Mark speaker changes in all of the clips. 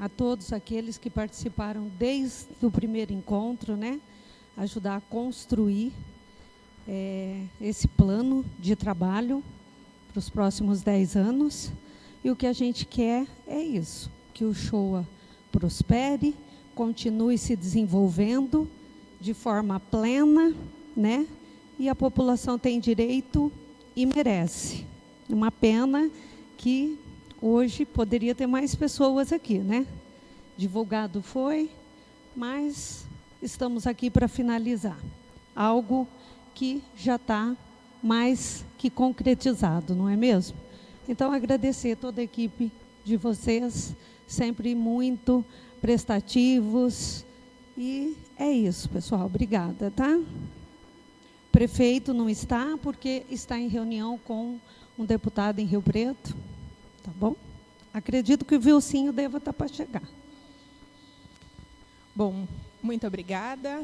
Speaker 1: a todos aqueles que participaram desde o primeiro encontro, né? Ajudar a construir esse plano de trabalho para os próximos 10 anos. E o que a gente quer é isso, que o Showa prospere, continue se desenvolvendo de forma plena, né? E a população tem direito e merece. Uma pena que hoje poderia ter mais pessoas aqui, né? Divulgado foi, mas estamos aqui para finalizar. Algo que já está mais que concretizado, não é mesmo? Então, agradecer toda a equipe de vocês, sempre muito prestativos. E é isso, pessoal. Obrigada, tá? O prefeito não está, porque está em reunião com um deputado em Rio Preto. Tá bom? Acredito que o Vilcinho deva estar para chegar.
Speaker 2: Bom, muito obrigada.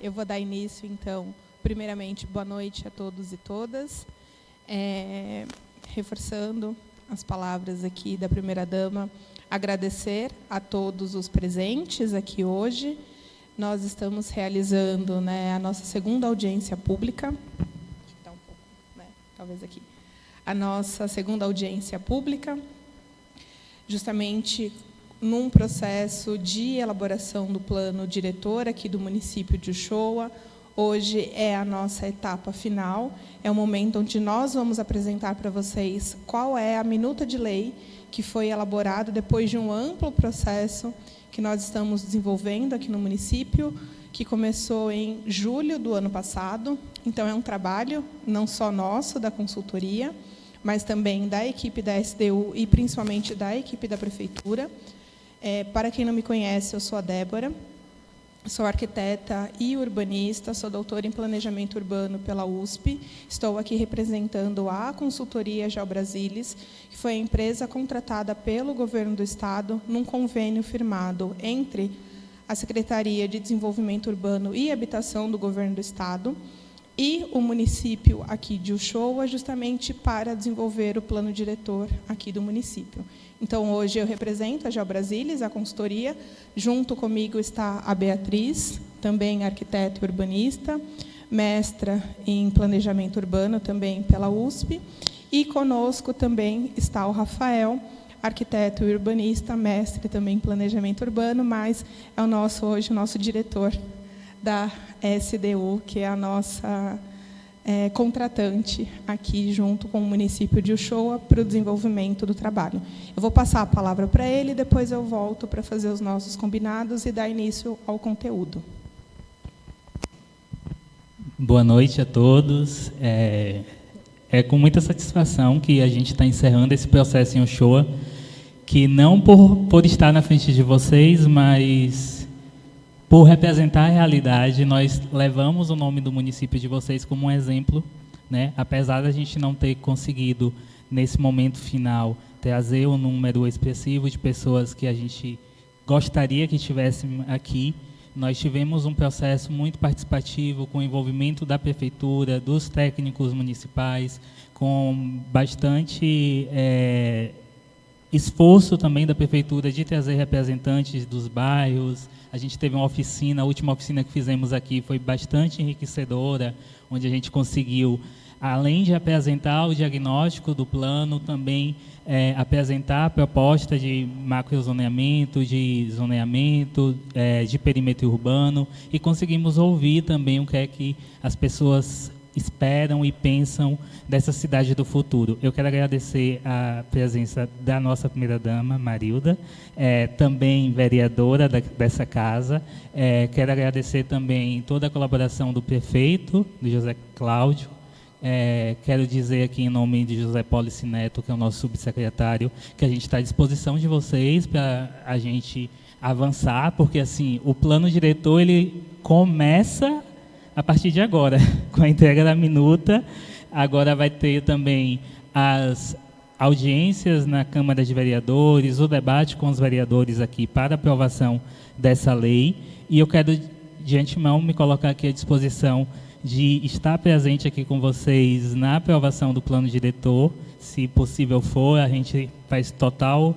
Speaker 2: Eu vou dar início, então, primeiramente, boa noite a todos e todas. Reforçando as palavras aqui da primeira-dama, agradecer a todos os presentes aqui hoje. Nós estamos realizando, né, a nossa segunda audiência pública. Deixa eu dar um pouco, né, talvez aqui. A nossa segunda audiência pública, justamente num processo de elaboração do plano diretor aqui do município de Uchoa. Hoje é a nossa etapa final, é o momento onde nós vamos apresentar para vocês qual é a minuta de lei que foi elaborada depois de um amplo processo que nós estamos desenvolvendo aqui no município, que começou em julho do ano passado. Então, é um trabalho não só nosso, da consultoria, mas também da equipe da SDU e, principalmente, da equipe da Prefeitura. Para quem não me conhece, eu sou a Débora, sou arquiteta e urbanista, sou doutora em Planejamento Urbano pela USP. Estou aqui representando a consultoria GeoBrasilis, que foi a empresa contratada pelo Governo do Estado num convênio firmado entre a Secretaria de Desenvolvimento Urbano e Habitação do Governo do Estado e o município aqui de Uchoa, justamente para desenvolver o plano diretor aqui do município. Então, hoje eu represento a GeoBrasilis, a consultoria. Junto comigo está a Beatriz, também arquiteta e urbanista, mestra em Planejamento Urbano, também pela USP. E conosco também está o Rafael, arquiteto e urbanista, mestre também em Planejamento Urbano, mas é hoje o nosso diretor da SDU, que é a nossa contratante aqui junto com o município de Uchoa para o desenvolvimento do trabalho. Eu vou passar a palavra para ele, depois eu volto para fazer os nossos combinados e dar início ao conteúdo.
Speaker 3: Boa noite a todos. É com muita satisfação que a gente está encerrando esse processo em Uchoa, que não por estar na frente de vocês, mas por representar a realidade, nós levamos o nome do município de vocês como um exemplo, né? Apesar da gente não ter conseguido, nesse momento final, trazer um número expressivo de pessoas que a gente gostaria que tivessem aqui, nós tivemos um processo muito participativo, com o envolvimento da prefeitura, dos técnicos municipais, com bastante esforço também da prefeitura de trazer representantes dos bairros. A gente teve uma oficina, a última oficina que fizemos aqui foi bastante enriquecedora, onde a gente conseguiu, além de apresentar o diagnóstico do plano, também apresentar a proposta de macrozoneamento, de zoneamento, de perímetro urbano, e conseguimos ouvir também o que é que as pessoas esperam e pensam dessa cidade do futuro. Eu quero agradecer a presença da nossa primeira-dama, Marilda, também vereadora dessa casa. Quero agradecer também toda a colaboração do prefeito, do José Cláudio. Quero dizer aqui em nome de José Polici Neto, que é o nosso subsecretário, que a gente está à disposição de vocês para a gente avançar, porque assim, o plano diretor ele começa a partir de agora, com a entrega da minuta. Agora vai ter também as audiências na Câmara de Vereadores, o debate com os vereadores aqui para aprovação dessa lei. E eu quero, de antemão, me colocar aqui à disposição de estar presente aqui com vocês na aprovação do plano diretor. Se possível for, a gente faz total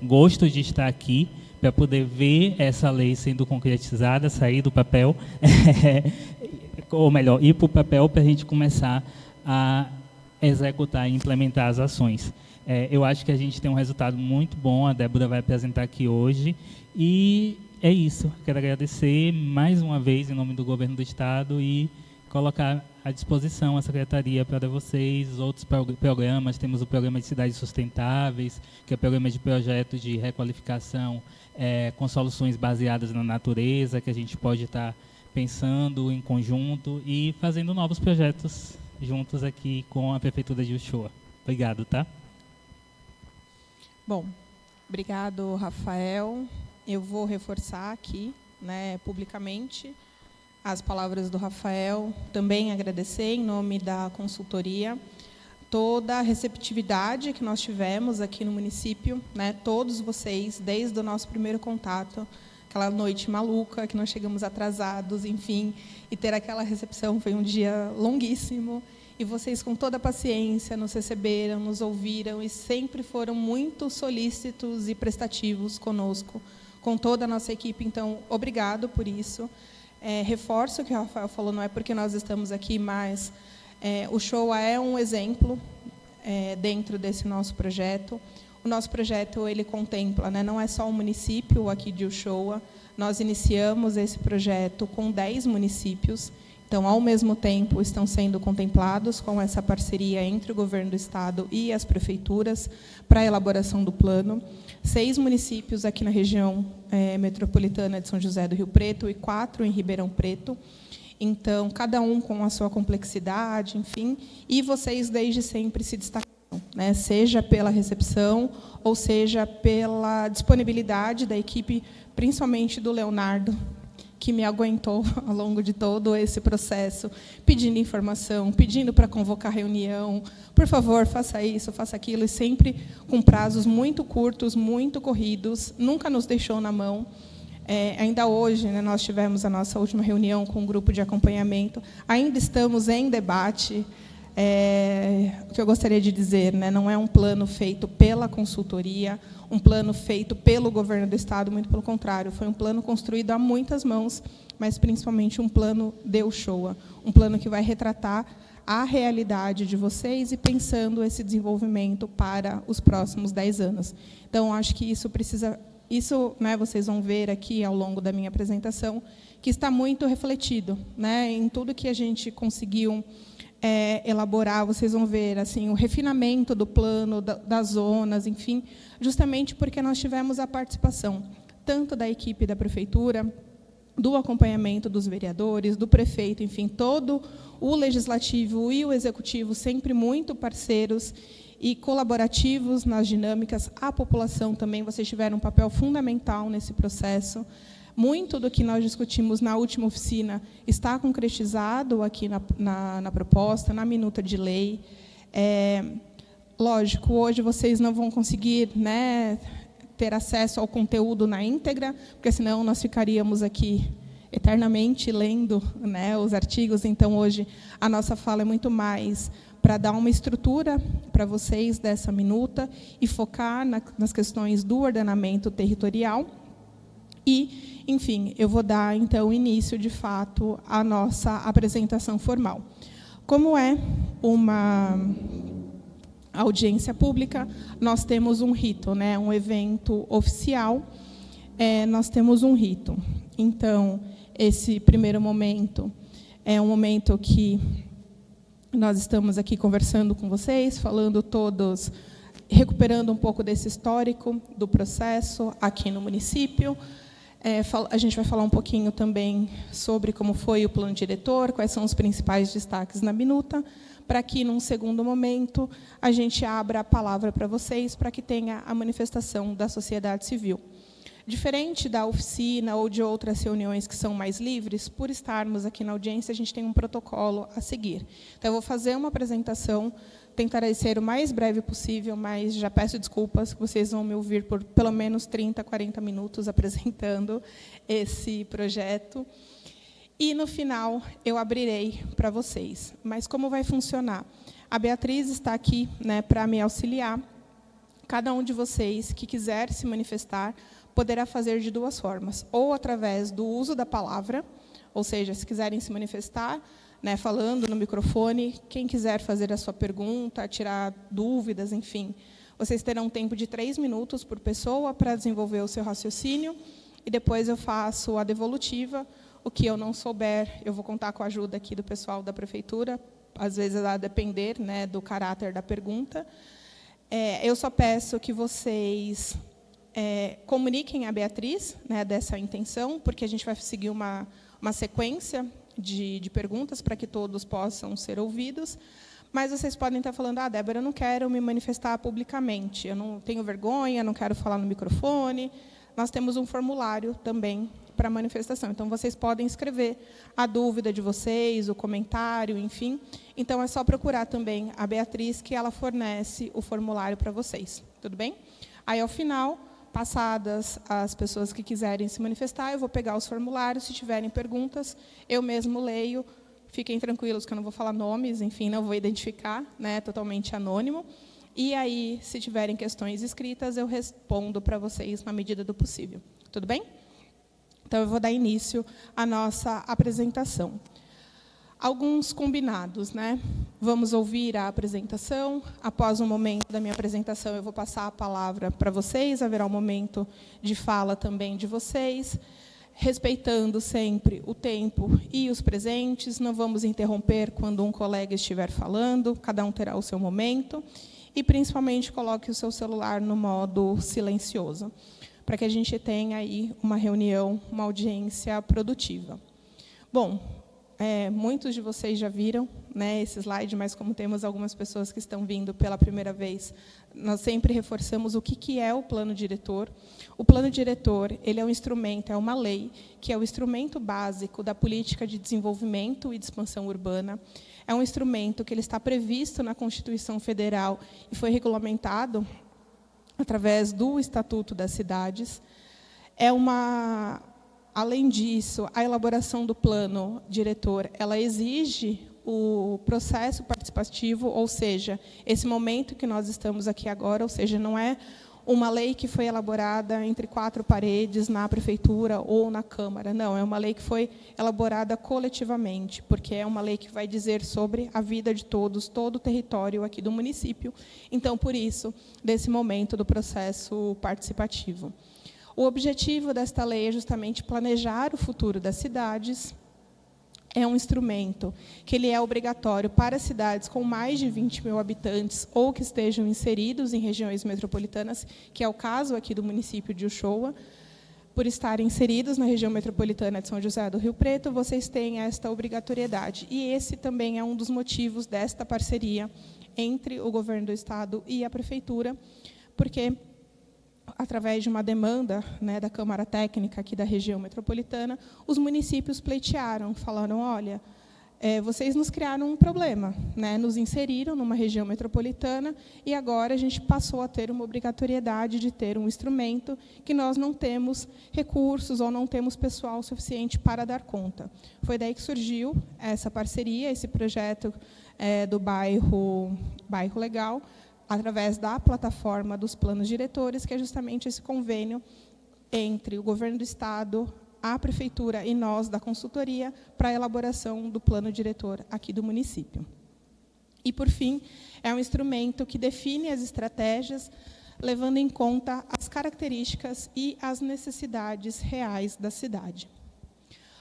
Speaker 3: gosto de estar aqui para poder ver essa lei sendo concretizada, sair do papel, ou melhor, ir para o papel para a gente começar a executar e implementar as ações. Eu acho que a gente tem um resultado muito bom, a Débora vai apresentar aqui hoje, e é isso. Quero agradecer mais uma vez em nome do Governo do Estado e colocar à disposição a Secretaria para vocês outros programas. Temos o Programa de Cidades Sustentáveis, que é o programa de projetos de requalificação com soluções baseadas na natureza, que a gente pode estar pensando em conjunto e fazendo novos projetos juntos aqui com a Prefeitura de Uchoa. Obrigado, tá?
Speaker 2: Bom, obrigado, Rafael. Eu vou reforçar aqui, publicamente, as palavras do Rafael. Também agradecer, em nome da consultoria, toda a receptividade que nós tivemos aqui no município, todos vocês, desde o nosso primeiro contato, aquela noite maluca, que nós chegamos atrasados, enfim, e ter aquela recepção foi um dia longuíssimo, e vocês, com toda a paciência, nos receberam, nos ouviram, e sempre foram muito solícitos e prestativos conosco, com toda a nossa equipe. Então, obrigado por isso. Reforço o que o Rafael falou, não é porque nós estamos aqui, mas o Uchoa é um exemplo dentro desse nosso projeto. O nosso projeto, ele contempla, não é só o município aqui de Uchoa, nós iniciamos esse projeto com 10 municípios, então, ao mesmo tempo, estão sendo contemplados com essa parceria entre o Governo do Estado e as prefeituras para a elaboração do plano. 6 municípios aqui na região metropolitana de São José do Rio Preto e 4 em Ribeirão Preto. Então, cada um com a sua complexidade, enfim, e vocês desde sempre se destacaram, seja pela recepção ou seja pela disponibilidade da equipe, principalmente do Leonardo, que me aguentou ao longo de todo esse processo, pedindo informação, pedindo para convocar reunião, por favor, faça isso, faça aquilo, e sempre com prazos muito curtos, muito corridos, nunca nos deixou na mão. Ainda hoje, nós tivemos a nossa última reunião com um grupo de acompanhamento, ainda estamos em debate. O que eu gostaria de dizer, não é um plano feito pela consultoria, um plano feito pelo Governo do Estado, muito pelo contrário, foi um plano construído a muitas mãos, mas principalmente um plano de Uchoa, um plano que vai retratar a realidade de vocês e pensando esse desenvolvimento para os próximos 10 anos. Então, acho que isso precisa... vocês vão ver aqui ao longo da minha apresentação, que está muito refletido, em tudo que a gente conseguiu elaborar. Vocês vão ver assim, o refinamento do plano, das zonas, enfim, justamente porque nós tivemos a participação tanto da equipe da prefeitura, do acompanhamento dos vereadores, do prefeito, enfim, todo o legislativo e o executivo sempre muito parceiros e colaborativos nas dinâmicas. A população também, vocês tiveram um papel fundamental nesse processo. Muito do que nós discutimos na última oficina está concretizado aqui na proposta, na minuta de lei. Lógico, hoje vocês não vão conseguir ter acesso ao conteúdo na íntegra, porque senão nós ficaríamos aqui eternamente lendo os artigos. Então, hoje, a nossa fala é muito mais para dar uma estrutura para vocês dessa minuta e focar nas questões do ordenamento territorial. E, enfim, eu vou dar, então, início, de fato, à nossa apresentação formal. Como é uma audiência pública, nós temos um rito, um evento oficial, nós temos um rito. Então, esse primeiro momento é um momento que nós estamos aqui conversando com vocês, falando todos, recuperando um pouco desse histórico do processo aqui no município. A gente vai falar um pouquinho também sobre como foi o plano diretor, quais são os principais destaques na minuta, para que, num segundo momento, a gente abra a palavra para vocês, para que tenha a manifestação da sociedade civil. Diferente da oficina ou de outras reuniões que são mais livres, por estarmos aqui na audiência, a gente tem um protocolo a seguir. Então, eu vou fazer uma apresentação, tentarei ser o mais breve possível, mas já peço desculpas, que vocês vão me ouvir por pelo menos 30, 40 minutos apresentando esse projeto. E, no final, eu abrirei para vocês. Mas como vai funcionar? A Beatriz está aqui para me auxiliar. cada um de vocês que quiser se manifestar poderá fazer de duas formas, ou através do uso da palavra, ou seja, se quiserem se manifestar, né, falando no microfone, quem quiser fazer a sua pergunta, tirar dúvidas, enfim, vocês terão um tempo de 3 minutos por pessoa para desenvolver o seu raciocínio, e depois eu faço a devolutiva. O que eu não souber, eu vou contar com a ajuda aqui do pessoal da prefeitura, às vezes a depender, né, do caráter da pergunta. Eu só peço que vocês comuniquem a Beatriz, né, dessa intenção, porque a gente vai seguir uma sequência de perguntas para que todos possam ser ouvidos. Mas vocês podem estar falando, Débora, eu não quero me manifestar publicamente, eu não tenho vergonha, não quero falar no microfone. Nós temos um formulário também para manifestação. Então, vocês podem escrever a dúvida de vocês, o comentário, enfim. Então, é só procurar também a Beatriz, que ela fornece o formulário para vocês. Tudo bem? Aí, ao final, passadas as pessoas que quiserem se manifestar, eu vou pegar os formulários. Se tiverem perguntas, eu mesmo leio. Fiquem tranquilos que eu não vou falar nomes, enfim, não vou identificar, né, totalmente anônimo. E aí, se tiverem questões escritas, eu respondo para vocês na medida do possível. Tudo bem? Então, eu vou dar início à nossa apresentação. Alguns combinados, né? Vamos ouvir a apresentação. Após o momento da minha apresentação, eu vou passar a palavra para vocês. Haverá um momento de fala também de vocês, respeitando sempre o tempo e os presentes. Não vamos interromper quando um colega estiver falando. Cada um terá o seu momento. E, principalmente, coloque o seu celular no modo silencioso, para que a gente tenha aí uma reunião, uma audiência produtiva. Bom, muitos de vocês já viram, né, esse slide, mas como temos algumas pessoas que estão vindo pela primeira vez, nós sempre reforçamos o que é o plano diretor. O plano diretor, ele é um instrumento, é uma lei, que é o instrumento básico da política de desenvolvimento e de expansão urbana. É um instrumento que ele está previsto na Constituição Federal e foi regulamentado através do Estatuto das Cidades. Além disso, a elaboração do plano diretor, ela exige o processo participativo, ou seja, esse momento que nós estamos aqui agora, ou seja, não é uma lei que foi elaborada entre 4 paredes na prefeitura ou na Câmara. Não, é uma lei que foi elaborada coletivamente, porque é uma lei que vai dizer sobre a vida de todos, todo o território aqui do município. Então, por isso, desse momento do processo participativo. O objetivo desta lei é justamente planejar o futuro das cidades. É um instrumento que ele é obrigatório para cidades com mais de 20 mil habitantes ou que estejam inseridos em regiões metropolitanas, que é o caso aqui do município de Uchoa. Por estarem inseridos na região metropolitana de São José do Rio Preto, vocês têm esta obrigatoriedade. E esse também é um dos motivos desta parceria entre o governo do Estado e a prefeitura, porque, através de uma demanda, né, da Câmara Técnica aqui da região metropolitana, os municípios pleitearam, falaram, olha, vocês nos criaram um problema, né, nos inseriram numa região metropolitana e agora a gente passou a ter uma obrigatoriedade de ter um instrumento que nós não temos recursos ou não temos pessoal suficiente para dar conta. Foi daí que surgiu essa parceria, esse projeto do bairro Legal, através da plataforma dos planos diretores, que é justamente esse convênio entre o governo do Estado, a prefeitura e nós, da consultoria, para a elaboração do plano diretor aqui do município. E, por fim, é um instrumento que define as estratégias, levando em conta as características e as necessidades reais da cidade.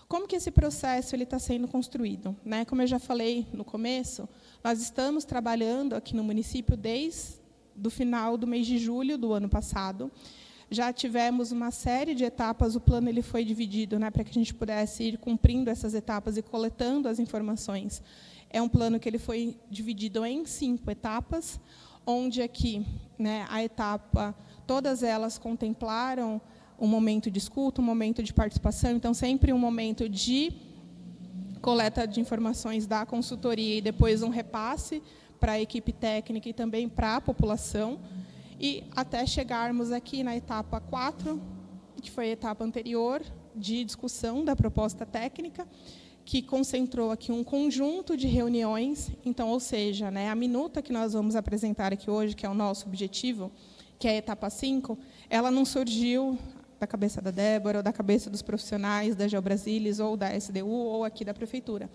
Speaker 2: Como que esse processo está sendo construído? Né? Como eu já falei no começo, nós estamos trabalhando aqui no município desde o final do mês de julho do ano passado. Já tivemos uma série de etapas, o plano ele foi dividido, né, para que a gente pudesse ir cumprindo essas etapas e coletando as informações. É um plano que ele foi dividido em 5 etapas, onde aqui, né, a etapa, todas elas contemplaram um momento de escuta, um momento de participação, então sempre um momento de coleta de informações da consultoria e depois um repasse para a equipe técnica e também para a população, e até chegarmos aqui na etapa 4, que foi a etapa anterior, de discussão da proposta técnica, que concentrou aqui um conjunto de reuniões, então, ou seja, né, a minuta que nós vamos apresentar aqui hoje, que é o nosso objetivo, que é a etapa 5, ela não surgiu da cabeça da Débora, ou da cabeça dos profissionais da GeoBrasilis, ou da SDU, ou aqui da Prefeitura.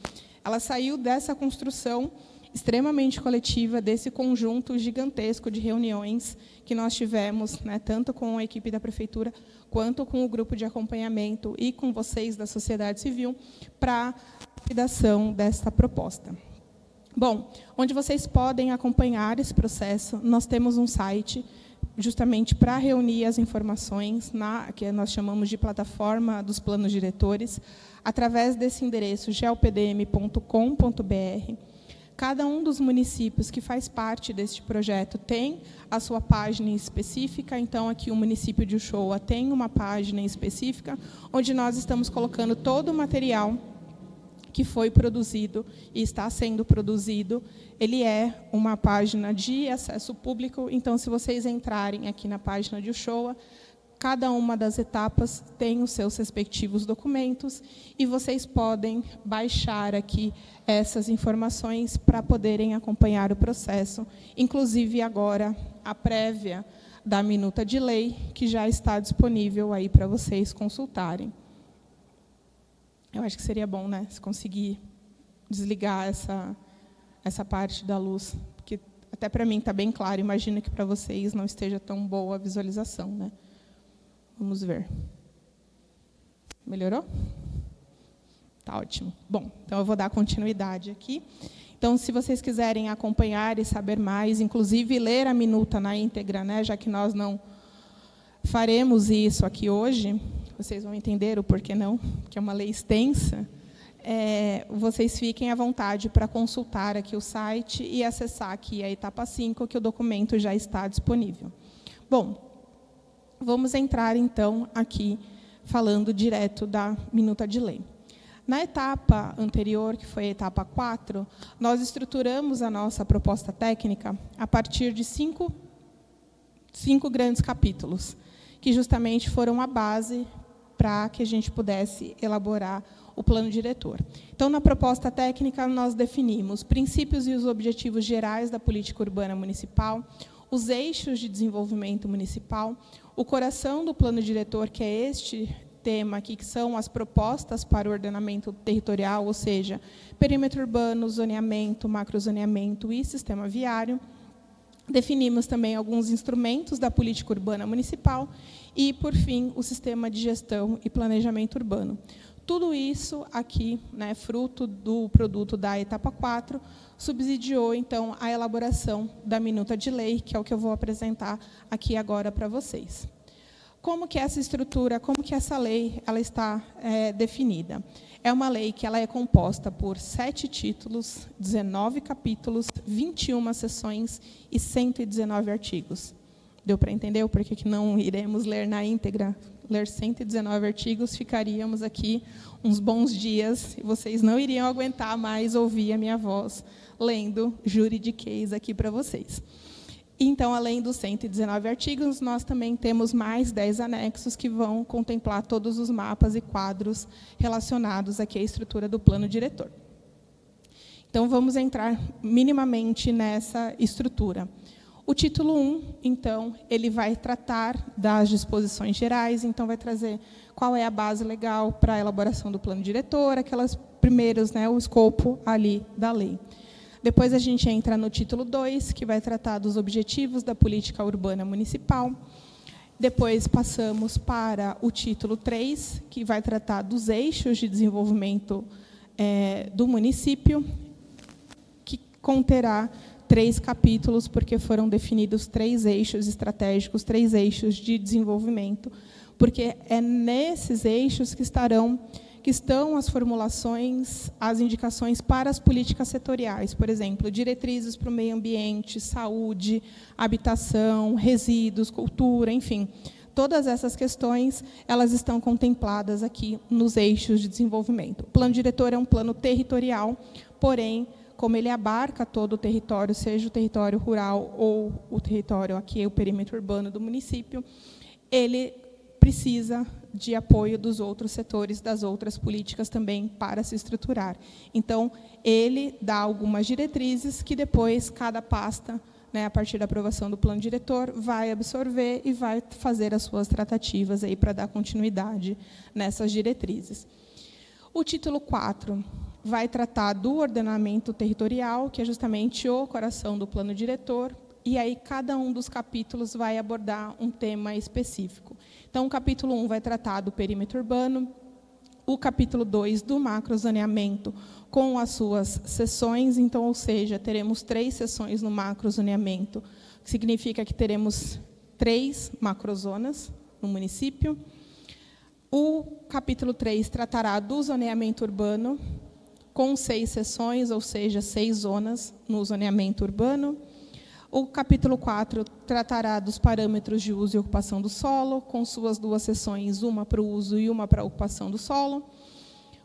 Speaker 2: Ela saiu dessa construção extremamente coletiva, desse conjunto gigantesco de reuniões que nós tivemos, né, tanto com a equipe da Prefeitura, quanto com o grupo de acompanhamento e com vocês da sociedade civil, para a validação desta proposta. Bom, onde vocês podem acompanhar esse processo, nós temos um site justamente para reunir as informações, que nós chamamos de plataforma dos planos diretores, através desse endereço geopdm.com.br. Cada um dos municípios que faz parte deste projeto tem a sua página específica, então aqui o município de Uchoa tem uma página específica, onde nós estamos colocando todo o material que foi produzido e está sendo produzido. Ele é uma página de acesso público, então, se vocês entrarem aqui na página de Uchoa, cada uma das etapas tem os seus respectivos documentos, e vocês podem baixar aqui essas informações para poderem acompanhar o processo, inclusive agora a prévia da minuta de lei, que já está disponível aí para vocês consultarem. Eu acho que seria bom, né, se conseguir desligar essa parte da luz, porque até para mim está bem claro, imagino que para vocês não esteja tão boa a visualização, né? Vamos ver. Melhorou? Tá ótimo. Bom, então eu vou dar continuidade aqui. Então, se vocês quiserem acompanhar e saber mais, inclusive ler a minuta na íntegra, né, já que nós não faremos isso aqui hoje, vocês vão entender o porquê não, que é uma lei extensa, vocês fiquem à vontade para consultar aqui o site e acessar aqui a etapa 5, que o documento já está disponível. Bom, vamos entrar, então, aqui falando direto da minuta de lei. Na etapa anterior, que foi a etapa 4, nós estruturamos a nossa proposta técnica a partir de cinco grandes capítulos, que justamente foram a base para que a gente pudesse elaborar o plano diretor. Então, na proposta técnica, nós definimos princípios e os objetivos gerais da política urbana municipal, os eixos de desenvolvimento municipal, o coração do plano diretor, que é este tema aqui, que são as propostas para o ordenamento territorial, ou seja, perímetro urbano, zoneamento, macrozoneamento e sistema viário. Definimos também alguns instrumentos da política urbana municipal e, por fim, o sistema de gestão e planejamento urbano. Tudo isso aqui, né, fruto do produto da etapa 4, subsidiou, então, a elaboração da minuta de lei, que é o que eu vou apresentar aqui agora para vocês. Como que essa estrutura, como que essa lei ela está definida? É uma lei que ela é composta por 7 títulos, 19 capítulos, 21 seções e 119 artigos. Deu para entender o porquê que não iremos ler na íntegra? Ler 119 artigos, ficaríamos aqui uns bons dias, e vocês não iriam aguentar mais ouvir a minha voz lendo juridiquês aqui para vocês. Então, além dos 119 artigos, nós também temos mais 10 anexos que vão contemplar todos os mapas e quadros relacionados aqui à estrutura do plano diretor. Então, vamos entrar minimamente nessa estrutura. O título 1, então, ele vai tratar das disposições gerais, então vai trazer qual é a base legal para a elaboração do plano diretor, aquelas primeiras, né, o escopo ali da lei. Depois a gente entra no título 2, que vai tratar dos objetivos da política urbana municipal. Depois passamos para o título 3, que vai tratar dos eixos de desenvolvimento do município, que conterá 3 capítulos, porque foram definidos 3 eixos estratégicos, 3 eixos de desenvolvimento, porque é nesses eixos que estão as formulações, as indicações para as políticas setoriais, por exemplo, diretrizes para o meio ambiente, saúde, habitação, resíduos, cultura, enfim. Todas essas questões, elas estão contempladas aqui nos eixos de desenvolvimento. O plano diretor é um plano territorial, porém, como ele abarca todo o território, seja o território rural ou o território, aqui o perímetro urbano do município, ele precisa de apoio dos outros setores, das outras políticas também para se estruturar. Então, ele dá algumas diretrizes que depois cada pasta, né, a partir da aprovação do plano diretor, vai absorver e vai fazer as suas tratativas aí para dar continuidade nessas diretrizes. O título 4 vai tratar do ordenamento territorial, que é justamente o coração do plano diretor, e aí cada um dos capítulos vai abordar um tema específico. Então, o capítulo 1 vai tratar do perímetro urbano, o capítulo 2 do macrozoneamento, com as suas seções, então, ou seja, teremos 3 seções no macrozoneamento, que significa que teremos 3 macrozonas no município. O capítulo 3 tratará do zoneamento urbano, com 6 seções, ou seja, 6 zonas no zoneamento urbano. O capítulo 4 tratará dos parâmetros de uso e ocupação do solo, com suas 2 seções, uma para o uso e uma para a ocupação do solo.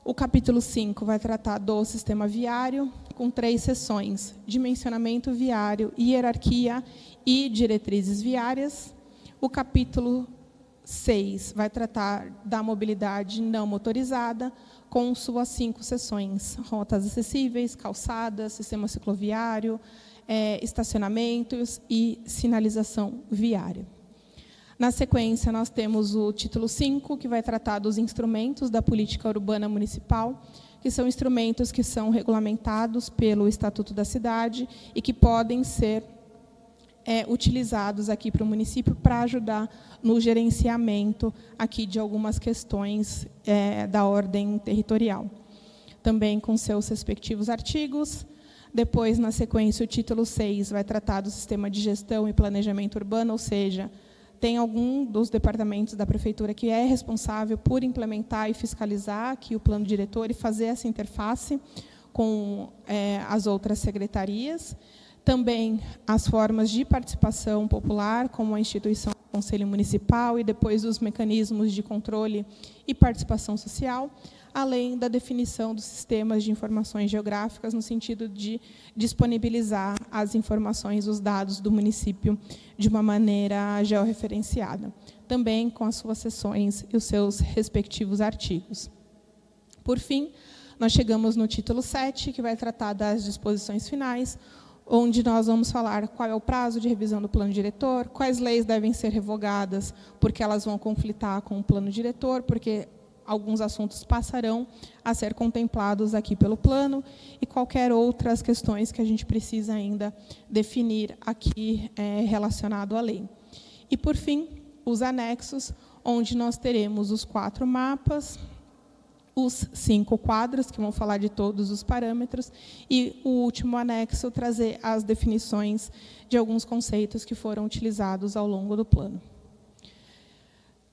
Speaker 2: O capítulo 5 vai tratar do sistema viário, com 3 seções, dimensionamento viário, hierarquia e diretrizes viárias. O capítulo 6 vai tratar da mobilidade não motorizada, com suas 5 seções, rotas acessíveis, calçadas, sistema cicloviário, estacionamentos e sinalização viária. Na sequência, nós temos o título 5, que vai tratar dos instrumentos da política urbana municipal, que são instrumentos que são regulamentados pelo Estatuto da Cidade e que podem ser utilizados aqui para o município para ajudar no gerenciamento aqui de algumas questões da ordem territorial. Também com seus respectivos artigos. Depois, na sequência, o título 6 vai tratar do sistema de gestão e planejamento urbano, ou seja, tem algum dos departamentos da prefeitura que é responsável por implementar e fiscalizar aqui o plano diretor e fazer essa interface com as outras secretarias. Também as formas de participação popular, como a instituição do Conselho Municipal e depois os mecanismos de controle e participação social, além da definição dos sistemas de informações geográficas, no sentido de disponibilizar as informações, os dados do município de uma maneira georreferenciada, também com as suas seções e os seus respectivos artigos. Por fim, nós chegamos no título 7, que vai tratar das disposições finais, onde nós vamos falar qual é o prazo de revisão do plano diretor, quais leis devem ser revogadas, porque elas vão conflitar com o plano diretor, porque alguns assuntos passarão a ser contemplados aqui pelo plano, e qualquer outras questões que a gente precisa ainda definir aqui relacionado à lei. E, por fim, os anexos, onde nós teremos os 4 mapas, os 5 quadros, que vão falar de todos os parâmetros, e o último anexo trazer as definições de alguns conceitos que foram utilizados ao longo do plano.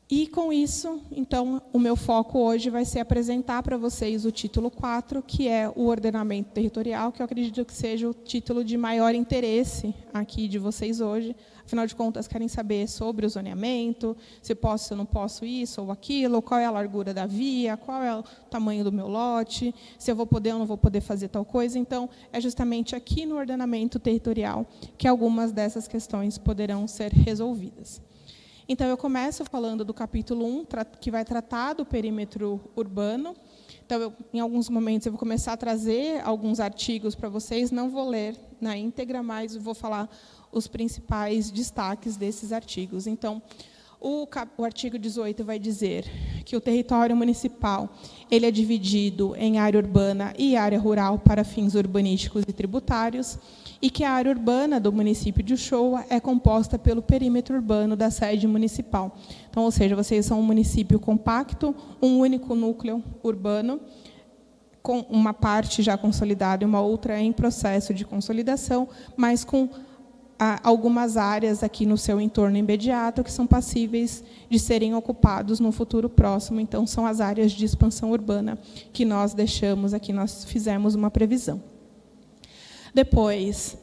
Speaker 2: E, com isso, então, o meu foco hoje vai ser apresentar para vocês o título 4, que é o ordenamento territorial, que eu acredito que seja o título de maior interesse aqui de vocês hoje. Afinal de contas, querem saber sobre o zoneamento, se posso, se eu não posso isso ou aquilo, qual é a largura da via, qual é o tamanho do meu lote, se eu vou poder ou não vou poder fazer tal coisa. Então, é justamente aqui no ordenamento territorial que algumas dessas questões poderão ser resolvidas. Então, eu começo falando do capítulo 1, que vai tratar do perímetro urbano. Então, em alguns momentos, eu vou começar a trazer alguns artigos para vocês. Não vou ler na íntegra, mas vou falar os principais destaques desses artigos. Então, o artigo 18 vai dizer que o território municipal ele é dividido em área urbana e área rural para fins urbanísticos e tributários, e que a área urbana do município de Uchoa é composta pelo perímetro urbano da sede municipal. Então, ou seja, vocês são um município compacto, um único núcleo urbano, com uma parte já consolidada e uma outra em processo de consolidação, mas com algumas áreas aqui no seu entorno imediato que são passíveis de serem ocupados no futuro próximo. Então, são as áreas de expansão urbana que nós deixamos aqui, nós fizemos uma previsão. Depois,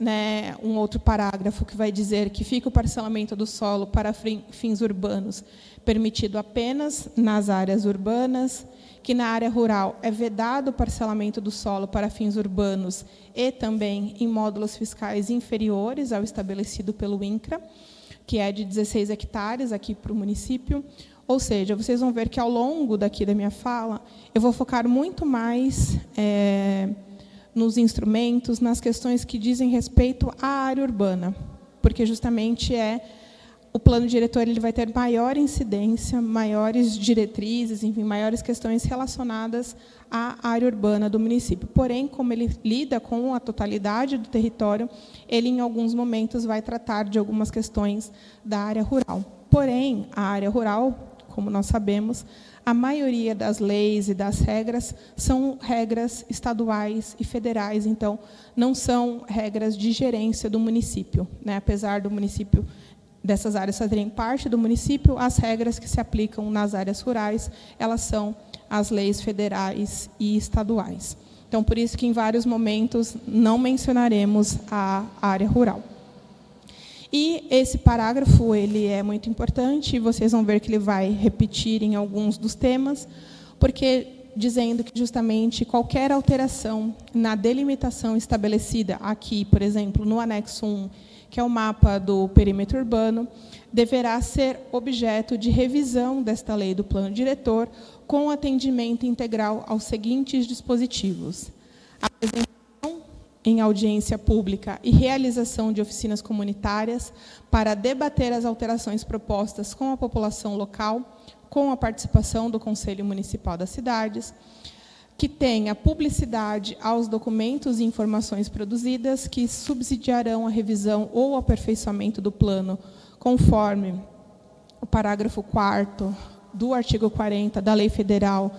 Speaker 2: um outro parágrafo que vai dizer que fica o parcelamento do solo para fins urbanos permitido apenas nas áreas urbanas, que na área rural é vedado o parcelamento do solo para fins urbanos e também em módulos fiscais inferiores ao estabelecido pelo INCRA, que é de 16 hectares aqui para o município. Ou seja, vocês vão ver que ao longo daqui da minha fala, eu vou focar muito mais nos instrumentos, nas questões que dizem respeito à área urbana. porque justamente o plano diretor ele vai ter maior incidência, maiores diretrizes, enfim, maiores questões relacionadas à área urbana do município. Porém, como ele lida com a totalidade do território, ele, em alguns momentos, vai tratar de algumas questões da área rural. Porém, a área rural, como nós sabemos, a maioria das leis e das regras são regras estaduais e federais, então, não são regras de gerência do município, né? Apesar do município dessas áreas fazerem parte do município, as regras que se aplicam nas áreas rurais, elas são as leis federais e estaduais. Então, por isso que, em vários momentos, não mencionaremos a área rural. E esse parágrafo ele é muito importante, e vocês vão ver que ele vai repetir em alguns dos temas, porque dizendo que, justamente, qualquer alteração na delimitação estabelecida aqui, por exemplo, no anexo 1, que é o mapa do perímetro urbano, deverá ser objeto de revisão desta lei do plano diretor, com atendimento integral aos seguintes dispositivos: apresentação em audiência pública e realização de oficinas comunitárias para debater as alterações propostas com a população local, com a participação do Conselho Municipal das Cidades, que tenha publicidade aos documentos e informações produzidas, que subsidiarão a revisão ou aperfeiçoamento do plano, conforme o parágrafo 4º do artigo 40 da Lei Federal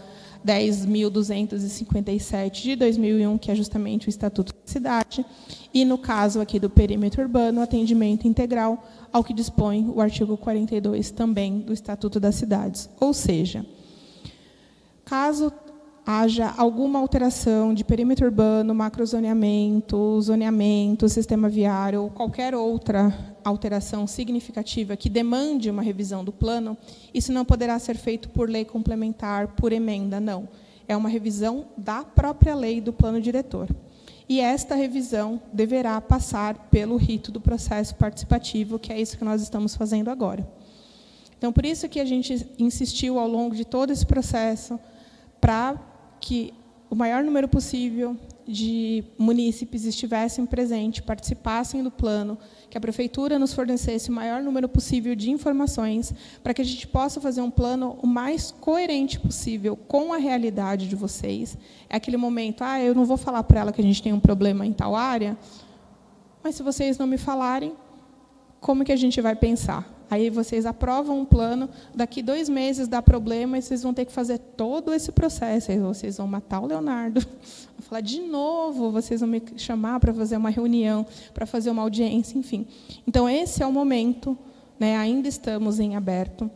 Speaker 2: 10.257 de 2001, que é justamente o Estatuto da Cidade, e, no caso aqui do perímetro urbano, atendimento integral ao que dispõe o artigo 42 também do Estatuto das Cidades. Ou seja, caso haja alguma alteração de perímetro urbano, macrozoneamento, zoneamento, sistema viário, ou qualquer outra alteração significativa que demande uma revisão do plano, isso não poderá ser feito por lei complementar, por emenda, não. É uma revisão da própria lei do plano diretor. E esta revisão deverá passar pelo rito do processo participativo, que é isso que nós estamos fazendo agora. Então, por isso que a gente insistiu ao longo de todo esse processo para que o maior número possível de munícipes estivessem presentes, participassem do plano, que a prefeitura nos fornecesse o maior número possível de informações, para que a gente possa fazer um plano o mais coerente possível com a realidade de vocês. É aquele momento, eu não vou falar para ela que a gente tem um problema em tal área, mas se vocês não me falarem, como que a gente vai pensar? Aí vocês aprovam um plano, daqui 2 meses dá problema, e vocês vão ter que fazer todo esse processo. Aí vocês vão matar o Leonardo, vão falar de novo, vocês vão me chamar para fazer uma reunião, para fazer uma audiência, enfim. Então, esse é o momento, né, ainda estamos em aberto,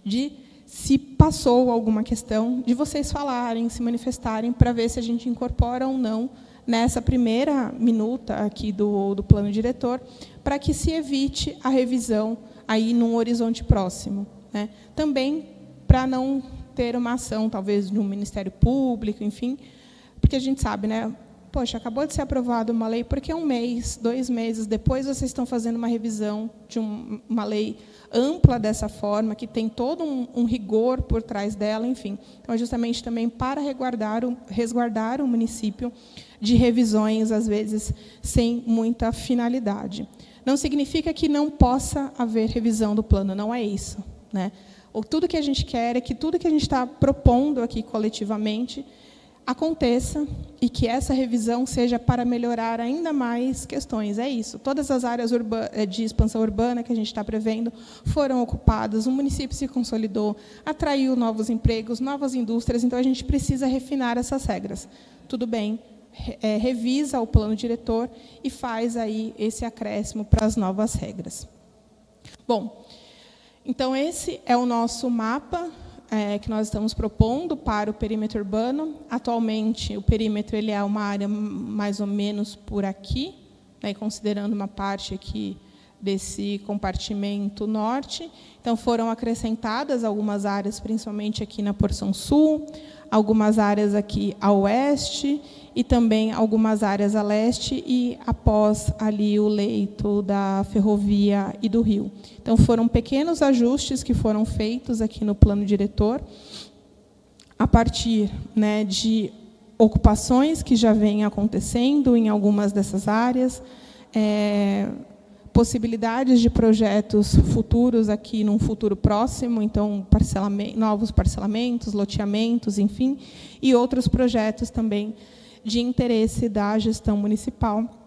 Speaker 2: de, se passou alguma questão, de vocês falarem, se manifestarem, para ver se a gente incorpora ou não nessa primeira minuta aqui do plano diretor, para que se evite a revisão aí num horizonte próximo, né? Também para não ter uma ação, talvez, de um Ministério Público, enfim, porque a gente sabe, né? Poxa, acabou de ser aprovada uma lei, porque 1 mês, 2 meses depois vocês estão fazendo uma revisão de uma lei ampla dessa forma, que tem todo um rigor por trás dela, enfim. Então, é justamente também para resguardar o município de revisões, às vezes, sem muita finalidade. Não significa que não possa haver revisão do plano, não é isso, né? Tudo que a gente quer é que tudo que a gente está propondo aqui coletivamente aconteça, e que essa revisão seja para melhorar ainda mais questões. É isso. Todas as áreas de expansão urbana que a gente está prevendo foram ocupadas, o município se consolidou, atraiu novos empregos, novas indústrias, então a gente precisa refinar essas regras. Tudo bem, revisa o plano diretor e faz aí esse acréscimo para as novas regras. Bom, então esse é o nosso mapa que nós estamos propondo para o perímetro urbano. Atualmente, o perímetro ele é uma área mais ou menos por aqui, né, considerando uma parte aqui desse compartimento norte. Então, foram acrescentadas algumas áreas, principalmente aqui na porção sul, algumas áreas aqui a oeste, e também algumas áreas a leste, e após ali o leito da ferrovia e do rio. Então, foram pequenos ajustes que foram feitos aqui no plano diretor, a partir, né, de ocupações que já vêm acontecendo em algumas dessas áreas, possibilidades de projetos futuros aqui num futuro próximo, então novos parcelamentos, loteamentos, enfim, e outros projetos também de interesse da gestão municipal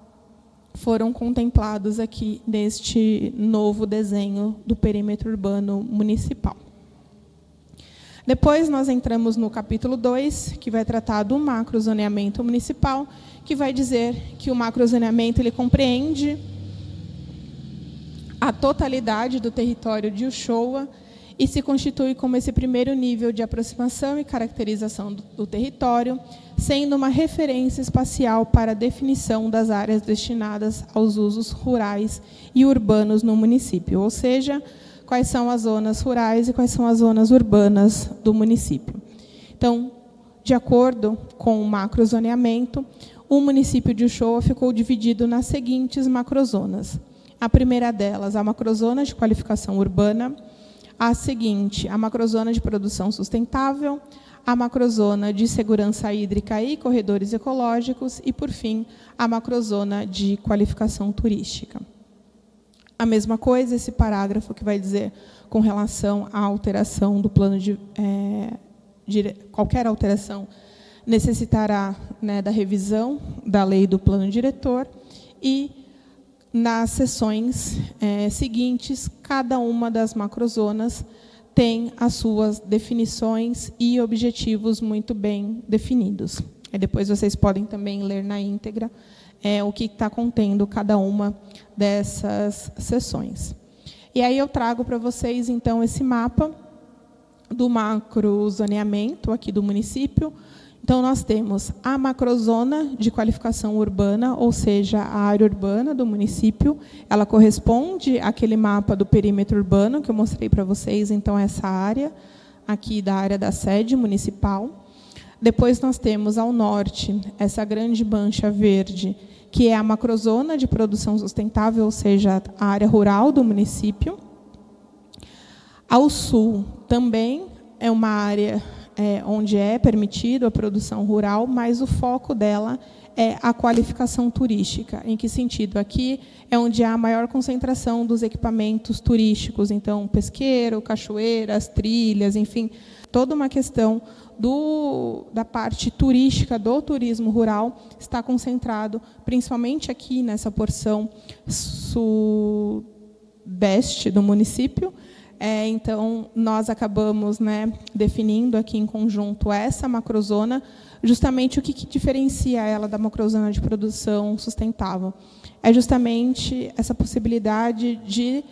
Speaker 2: foram contemplados aqui neste novo desenho do perímetro urbano municipal. Depois nós entramos no capítulo 2, que vai tratar do macrozoneamento municipal, que vai dizer que o macrozoneamento ele compreende a totalidade do território de Uchoa e se constitui como esse primeiro nível de aproximação e caracterização do território, sendo uma referência espacial para a definição das áreas destinadas aos usos rurais e urbanos no município, ou seja, quais são as zonas rurais e quais são as zonas urbanas do município. Então, de acordo com o macrozoneamento, o município de Uchoa ficou dividido nas seguintes macrozonas. A primeira delas, a macrozona de qualificação urbana, a seguinte, a macrozona de produção sustentável, a macrozona de segurança hídrica e corredores ecológicos e, por fim, a macrozona de qualificação turística. A mesma coisa, esse parágrafo que vai dizer com relação à alteração do plano qualquer alteração necessitará, né, da revisão da lei do plano diretor e nas seções seguintes, cada uma das macrozonas tem as suas definições e objetivos muito bem definidos. E depois vocês podem também ler na íntegra o que está contendo cada uma dessas seções. E aí eu trago para vocês, então, esse mapa do macrozoneamento aqui do município. Então, nós temos a macrozona de qualificação urbana, ou seja, a área urbana do município. Ela corresponde àquele mapa do perímetro urbano que eu mostrei para vocês, então, essa área aqui da área da sede municipal. Depois, nós temos ao norte essa grande mancha verde, que é a macrozona de produção sustentável, ou seja, a área rural do município. Ao sul, também é uma área onde é permitido a produção rural, mas o foco dela é a qualificação turística. Em que sentido? Aqui é onde há a maior concentração dos equipamentos turísticos, então, pesqueiro, cachoeiras, trilhas, enfim, toda uma questão da parte turística do turismo rural está concentrado, principalmente aqui nessa porção sudeste do município. Então, nós acabamos, né, definindo aqui em conjunto essa macrozona, justamente o que diferencia ela da macrozona de produção sustentável. É justamente essa possibilidade de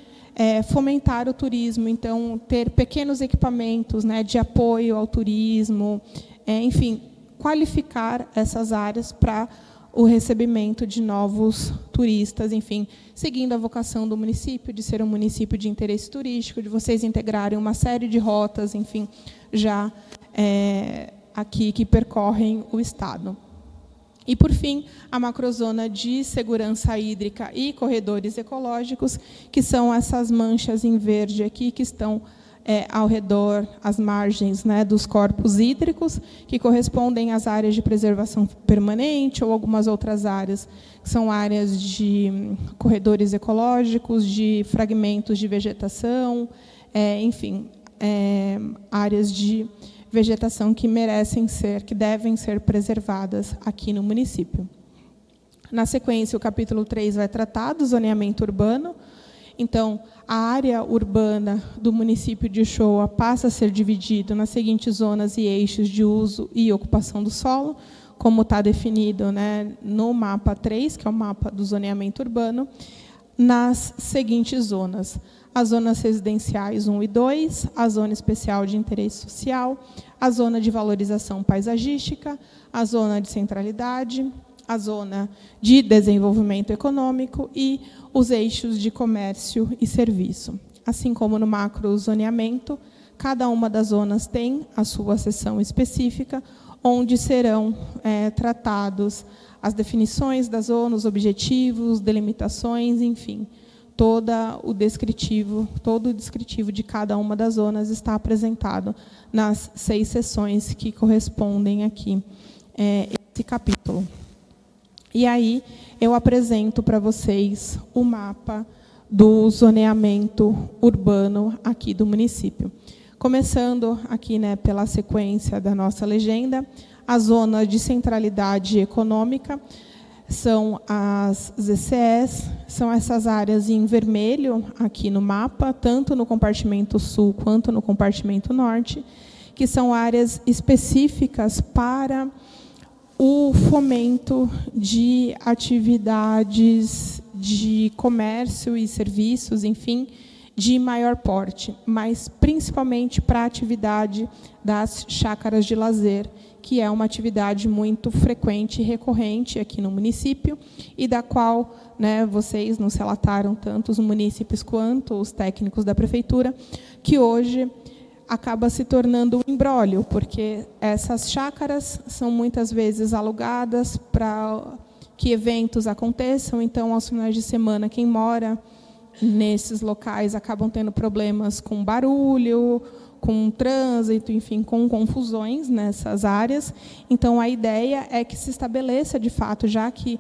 Speaker 2: fomentar o turismo, então, ter pequenos equipamentos, né, de apoio ao turismo, enfim, qualificar essas áreas para o recebimento de novos turistas, enfim, seguindo a vocação do município, de ser um município de interesse turístico, de vocês integrarem uma série de rotas, enfim, já aqui que percorrem o estado. E, por fim, a macrozona de segurança hídrica e corredores ecológicos, que são essas manchas em verde aqui, que estão ao redor, às margens, né, dos corpos hídricos, que correspondem às áreas de preservação permanente ou algumas outras áreas, que são áreas de corredores ecológicos, de fragmentos de vegetação, enfim, áreas de vegetação que que devem ser preservadas aqui no município. Na sequência, o capítulo 3 vai tratar do zoneamento urbano. Então, a área urbana do município de Uchoa passa a ser dividida nas seguintes zonas e eixos de uso e ocupação do solo, como está definido, né, no mapa 3, que é o mapa do zoneamento urbano, nas seguintes zonas: as zonas residenciais 1 e 2, a zona especial de interesse social, a zona de valorização paisagística, a zona de centralidade, a zona de desenvolvimento econômico e os eixos de comércio e serviço. Assim como no macrozoneamento, cada uma das zonas tem a sua seção específica, onde serão tratados as definições da zona, os objetivos, delimitações, enfim, todo o descritivo de cada uma das zonas está apresentado nas 6 seções que correspondem aqui esse capítulo. E aí eu apresento para vocês o mapa do zoneamento urbano aqui do município. Começando aqui, né, pela sequência da nossa legenda, a zona de centralidade econômica são as ZCEs, são essas áreas em vermelho aqui no mapa, tanto no compartimento sul quanto no compartimento norte, que são áreas específicas para o fomento de atividades de comércio e serviços, enfim, de maior porte, mas principalmente para a atividade das chácaras de lazer, que é uma atividade muito frequente e recorrente aqui no município, e da qual, né, vocês nos relataram, tanto os munícipes quanto os técnicos da prefeitura, que hoje acaba se tornando um imbróglio, porque essas chácaras são muitas vezes alugadas para que eventos aconteçam, então, aos finais de semana, quem mora nesses locais acabam tendo problemas com barulho, com trânsito, enfim, com confusões nessas áreas. Então, a ideia é que se estabeleça, de fato, já que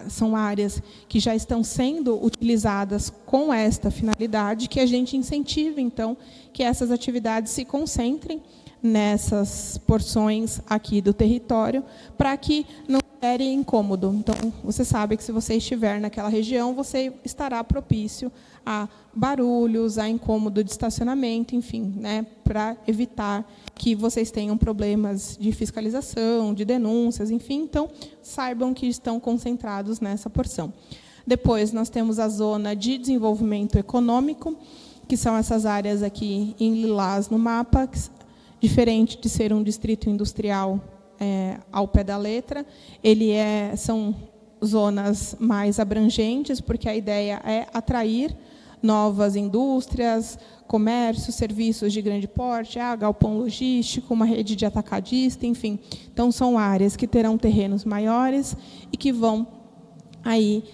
Speaker 2: são áreas que já estão sendo utilizadas com esta finalidade, que a gente incentive, então, que essas atividades se concentrem nessas porções aqui do território, para que não gere incômodo. Então, você sabe que se você estiver naquela região, você estará propício a barulhos, a incômodo de estacionamento, enfim, né, para evitar que vocês tenham problemas de fiscalização, de denúncias, enfim. Então, saibam que estão concentrados nessa porção. Depois, nós temos a zona de desenvolvimento econômico, que são essas áreas aqui em lilás no mapa, que, diferente de ser um distrito industrial ao pé da letra, são zonas mais abrangentes, porque a ideia é atrair novas indústrias, comércio, serviços de grande porte, galpão logístico, uma rede de atacadista, enfim. Então, são áreas que terão terrenos maiores e que vão aí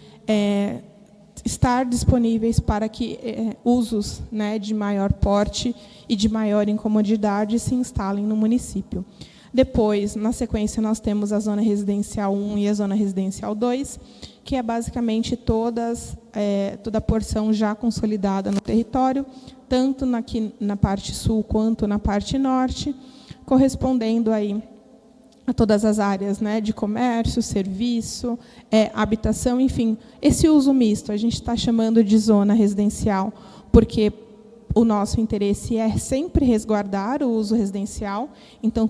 Speaker 2: estar disponíveis para que usos, né, de maior porte e de maior incomodidade se instalem no município. Depois, na sequência, nós temos a zona residencial 1 e a zona residencial 2, que é basicamente toda a porção já consolidada no território, tanto na parte sul quanto na parte norte, correspondendo aí a todas as áreas, né, de comércio, serviço, habitação, enfim. Esse uso misto, a gente está chamando de zona residencial, porque o nosso interesse é sempre resguardar o uso residencial. Então,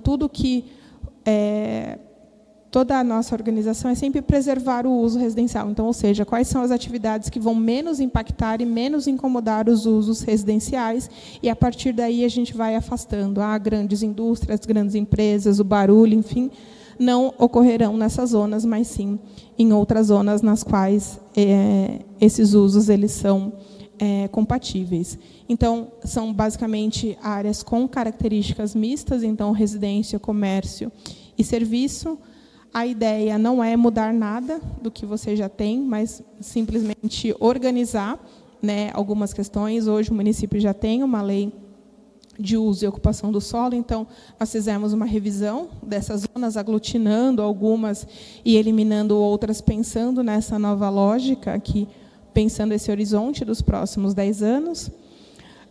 Speaker 2: toda a nossa organização é sempre preservar o uso residencial. Então, ou seja, quais são as atividades que vão menos impactar e menos incomodar os usos residenciais, e, a partir daí, a gente vai afastando. Grandes indústrias, grandes empresas, o barulho, enfim, não ocorrerão nessas zonas, mas sim em outras zonas nas quais esses usos eles são compatíveis. Então, são basicamente áreas com características mistas, então, residência, comércio e serviço. A ideia não é mudar nada do que você já tem, mas simplesmente organizar, né, algumas questões. Hoje, o município já tem uma lei de uso e ocupação do solo, então, nós fizemos uma revisão dessas zonas, aglutinando algumas e eliminando outras, pensando nessa nova lógica aqui, pensando esse horizonte dos próximos 10 anos.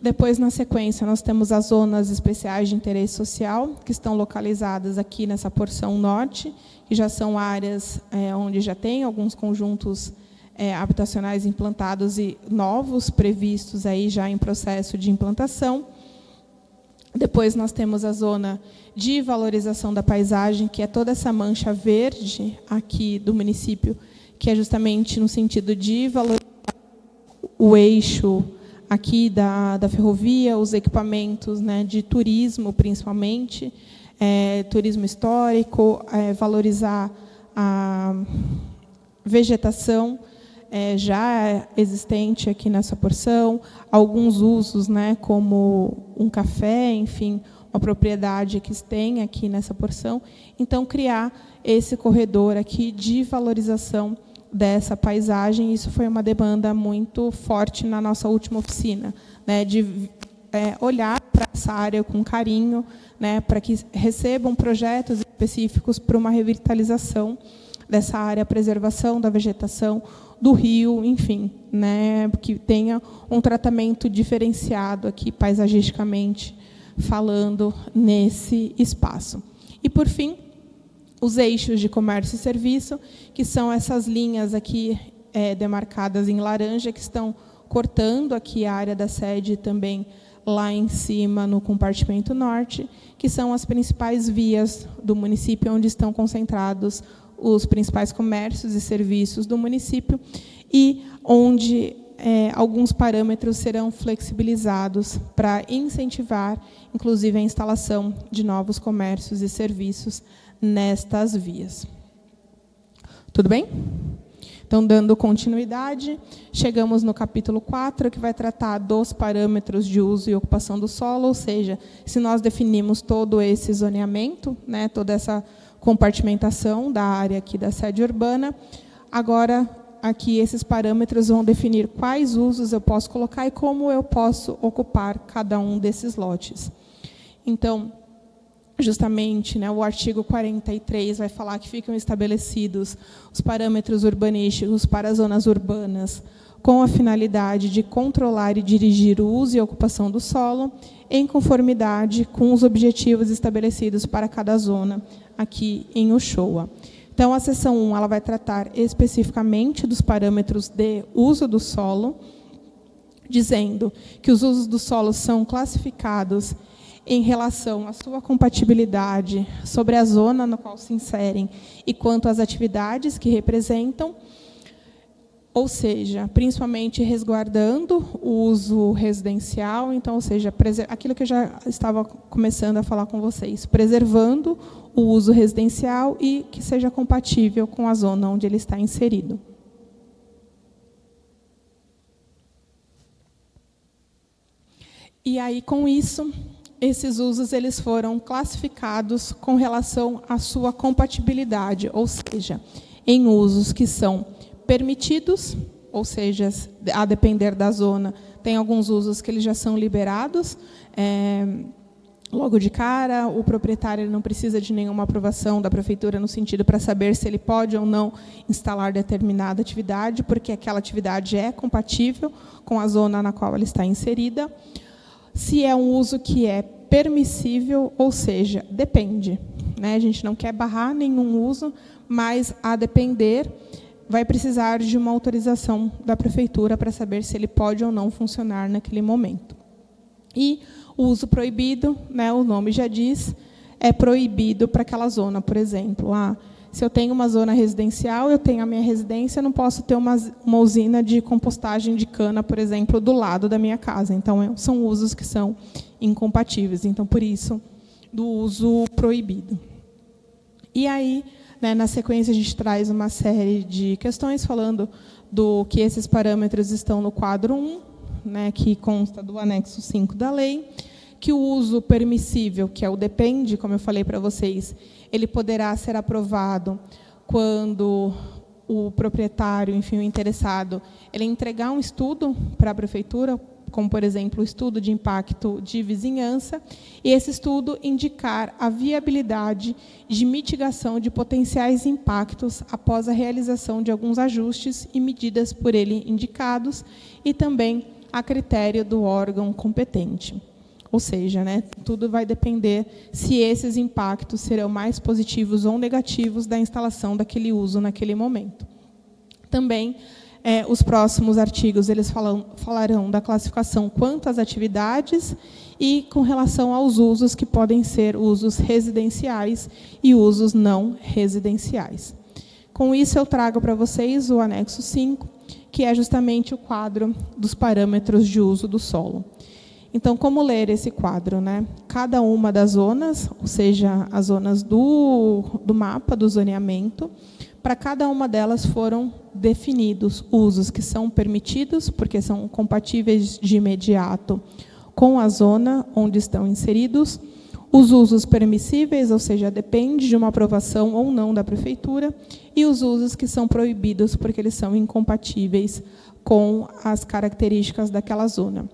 Speaker 2: Depois, na sequência, nós temos as zonas especiais de interesse social, que estão localizadas aqui nessa porção norte, que já são áreas onde já tem alguns conjuntos habitacionais implantados e novos previstos aí já em processo de implantação. Depois, nós temos a zona de valorização da paisagem, que é toda essa mancha verde aqui do município, que é justamente no sentido de valorizar o eixo aqui da ferrovia, os equipamentos, né, de turismo, principalmente, turismo histórico, valorizar a vegetação já existente aqui nessa porção, alguns usos, né, como um café, enfim, uma propriedade que tem aqui nessa porção. Então, criar esse corredor aqui de valorização dessa paisagem. Isso foi uma demanda muito forte na nossa última oficina, né, de olhar para essa área com carinho, né, para que recebam projetos específicos para uma revitalização dessa área, a preservação da vegetação, do rio, enfim, né, que tenha um tratamento diferenciado aqui, paisagisticamente falando, nesse espaço. E, por fim, os eixos de comércio e serviço, que são essas linhas aqui demarcadas em laranja, que estão cortando aqui a área da sede também lá em cima no compartimento norte, que são as principais vias do município, onde estão concentrados os principais comércios e serviços do município, e onde alguns parâmetros serão flexibilizados para incentivar, inclusive, a instalação de novos comércios e serviços nestas vias. Tudo bem? Então, dando continuidade, chegamos no capítulo 4, que vai tratar dos parâmetros de uso e ocupação do solo, ou seja, se nós definimos todo esse zoneamento, né, toda essa compartimentação da área aqui da sede urbana, agora, aqui, esses parâmetros vão definir quais usos eu posso colocar e como eu posso ocupar cada um desses lotes. Então, justamente, né, o artigo 43 vai falar que ficam estabelecidos os parâmetros urbanísticos para as zonas urbanas, com a finalidade de controlar e dirigir o uso e ocupação do solo, em conformidade com os objetivos estabelecidos para cada zona aqui em Uchoa. Então, a seção 1 ela vai tratar especificamente dos parâmetros de uso do solo, dizendo que os usos do solo são classificados em relação à sua compatibilidade sobre a zona na qual se inserem e quanto às atividades que representam, ou seja, principalmente resguardando o uso residencial, então, ou seja, aquilo que eu já estava começando a falar com vocês, preservando o uso residencial e que seja compatível com a zona onde ele está inserido. E aí, com isso, esses usos eles foram classificados com relação à sua compatibilidade, ou seja, em usos que são permitidos, ou seja, a depender da zona, tem alguns usos que eles já são liberados, logo de cara, o proprietário ele não precisa de nenhuma aprovação da prefeitura no sentido para saber se ele pode ou não instalar determinada atividade, porque aquela atividade é compatível com a zona na qual ela está inserida. Se é um uso que é permissível, ou seja, depende, né? A gente não quer barrar nenhum uso, mas, a depender, vai precisar de uma autorização da prefeitura para saber se ele pode ou não funcionar naquele momento. E o uso proibido, né, o nome já diz, é proibido para aquela zona, por exemplo. Se eu tenho uma zona residencial, eu tenho a minha residência, eu não posso ter uma usina de compostagem de cana, por exemplo, do lado da minha casa. Então, são usos que são incompatíveis. Então, por isso, do uso proibido. E aí, né, na sequência, a gente traz uma série de questões falando do que esses parâmetros estão no quadro 1, né, que consta do anexo 5 da lei, que o uso permissível, que é o depende, como eu falei para vocês, ele poderá ser aprovado quando o proprietário, enfim, o interessado, ele entregar um estudo para a prefeitura, como, por exemplo, o estudo de impacto de vizinhança, e esse estudo indicar a viabilidade de mitigação de potenciais impactos após a realização de alguns ajustes e medidas por ele indicados, e também a critério do órgão competente. Ou seja, né, tudo vai depender se esses impactos serão mais positivos ou negativos da instalação daquele uso naquele momento. Também, os próximos artigos eles falarão da classificação quanto às atividades e com relação aos usos que podem ser usos residenciais e usos não residenciais. Com isso, eu trago para vocês o anexo 5, que é justamente o quadro dos parâmetros de uso do solo. Então, como ler esse quadro, né? Cada uma das zonas, ou seja, as zonas do mapa, do zoneamento, para cada uma delas foram definidos usos que são permitidos, porque são compatíveis de imediato com a zona onde estão inseridos, os usos permissíveis, ou seja, depende de uma aprovação ou não da prefeitura, e os usos que são proibidos, porque eles são incompatíveis com as características daquela zona.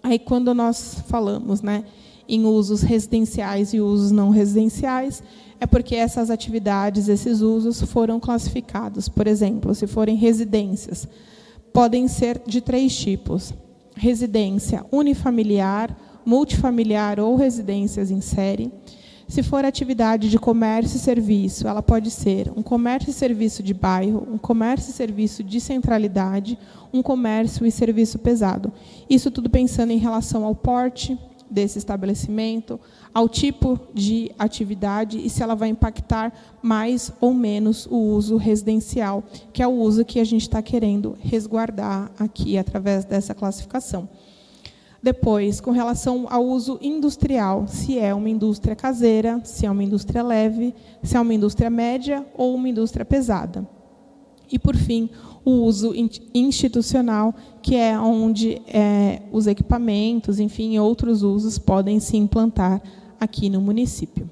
Speaker 2: Aí, quando nós falamos, né, em usos residenciais e usos não residenciais, é porque essas atividades, esses usos foram classificados. Por exemplo, se forem residências, podem ser de 3 tipos: residência unifamiliar, multifamiliar ou residências em série. Se for atividade de comércio e serviço, ela pode ser um comércio e serviço de bairro, um comércio e serviço de centralidade, um comércio e serviço pesado. Isso tudo pensando em relação ao porte desse estabelecimento, ao tipo de atividade e se ela vai impactar mais ou menos o uso residencial, que é o uso que a gente está querendo resguardar aqui através dessa classificação. Depois, com relação ao uso industrial, se é uma indústria caseira, se é uma indústria leve, se é uma indústria média ou uma indústria pesada. E, por fim, o uso institucional, que é onde os equipamentos, enfim, outros usos podem se implantar aqui no município.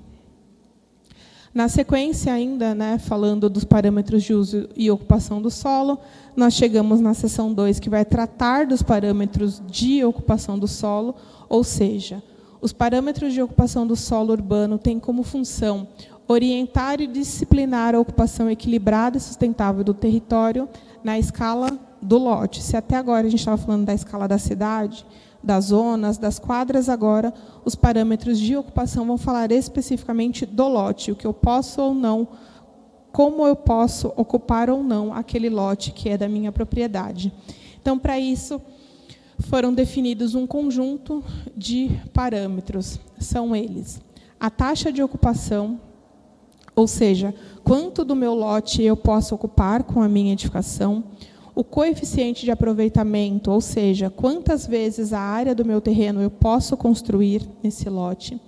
Speaker 2: Na sequência, ainda, falando dos parâmetros de uso e ocupação do solo, nós chegamos na seção 2, que vai tratar dos parâmetros de ocupação do solo, ou seja, os parâmetros de ocupação do solo urbano têm como função orientar e disciplinar a ocupação equilibrada e sustentável do território na escala do lote. Se até agora a gente estava falando da escala da cidade, das zonas, das quadras, agora os parâmetros de ocupação vão falar especificamente do lote, o que eu posso ou não, como eu posso ocupar ou não aquele lote que é da minha propriedade. Então, para isso, foram definidos um conjunto de parâmetros. São eles: a taxa de ocupação, ou seja, quanto do meu lote eu posso ocupar com a minha edificação; o coeficiente de aproveitamento, ou seja, quantas vezes a área do meu terreno eu posso construir nesse lote;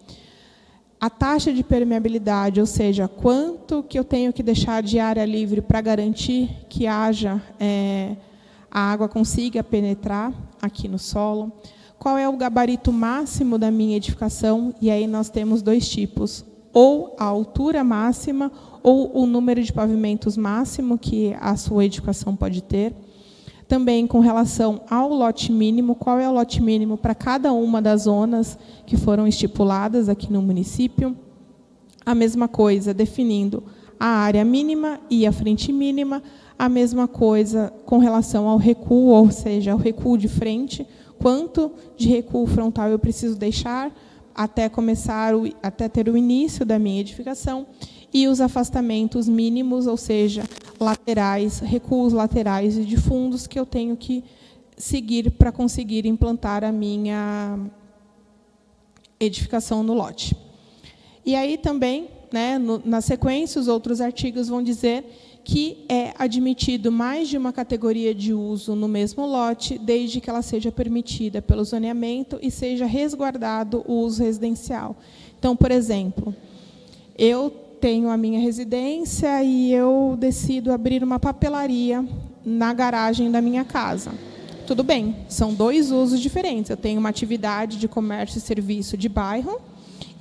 Speaker 2: a taxa de permeabilidade, ou seja, quanto que eu tenho que deixar de área livre para garantir que haja a água consiga penetrar aqui no solo; qual é o gabarito máximo da minha edificação, e aí nós temos 2 tipos: ou a altura máxima ou o número de pavimentos máximo que a sua edificação pode ter. Também com relação ao lote mínimo, qual é o lote mínimo para cada uma das zonas que foram estipuladas aqui no município. A mesma coisa, definindo a área mínima e a frente mínima. A mesma coisa com relação ao recuo, ou seja, ao recuo de frente, quanto de recuo frontal eu preciso deixar até ter o início da minha edificação, e os afastamentos mínimos, ou seja, laterais, recuos laterais e de fundos que eu tenho que seguir para conseguir implantar a minha edificação no lote. E aí também, na sequência, os outros artigos vão dizer que é admitido mais de uma categoria de uso no mesmo lote, desde que ela seja permitida pelo zoneamento e seja resguardado o uso residencial. Então, por exemplo, eu tenho a minha residência e eu decido abrir uma papelaria na garagem da minha casa. Tudo bem, são 2 usos diferentes. Eu tenho uma atividade de comércio e serviço de bairro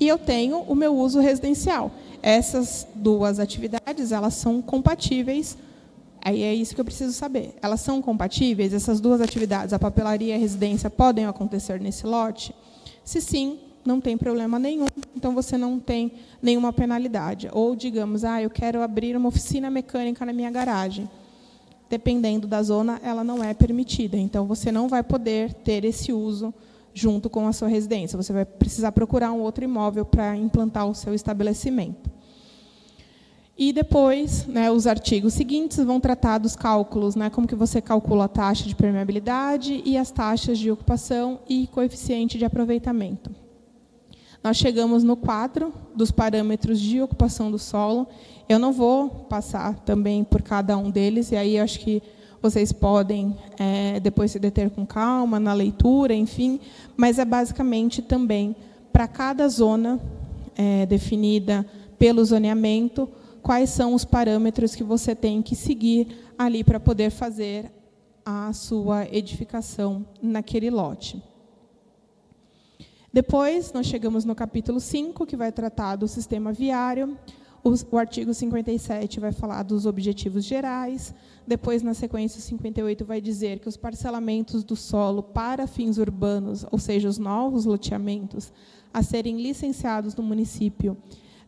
Speaker 2: e eu tenho o meu uso residencial. Essas 2 atividades, elas são compatíveis. Aí é isso que eu preciso saber. Elas são compatíveis? Essas 2 atividades, a papelaria e a residência, podem acontecer nesse lote? Se sim, não tem problema nenhum, então você não tem nenhuma penalidade. Ou, digamos, eu quero abrir uma oficina mecânica na minha garagem. Dependendo da zona, ela não é permitida. Então, você não vai poder ter esse uso junto com a sua residência. Você vai precisar procurar um outro imóvel para implantar o seu estabelecimento. E depois, os artigos seguintes vão tratar dos cálculos, como que você calcula a taxa de permeabilidade e as taxas de ocupação e coeficiente de aproveitamento. Nós chegamos no quadro dos parâmetros de ocupação do solo. Eu não vou passar também por cada um deles, e aí eu acho que vocês podem depois se deter com calma na leitura, enfim, mas é basicamente também para cada zona definida pelo zoneamento, quais são os parâmetros que você tem que seguir ali para poder fazer a sua edificação naquele lote. Depois, nós chegamos no capítulo 5, que vai tratar do sistema viário. O artigo 57 vai falar dos objetivos gerais. Depois, na sequência, o 58 vai dizer que os parcelamentos do solo para fins urbanos, ou seja, os novos loteamentos, a serem licenciados no município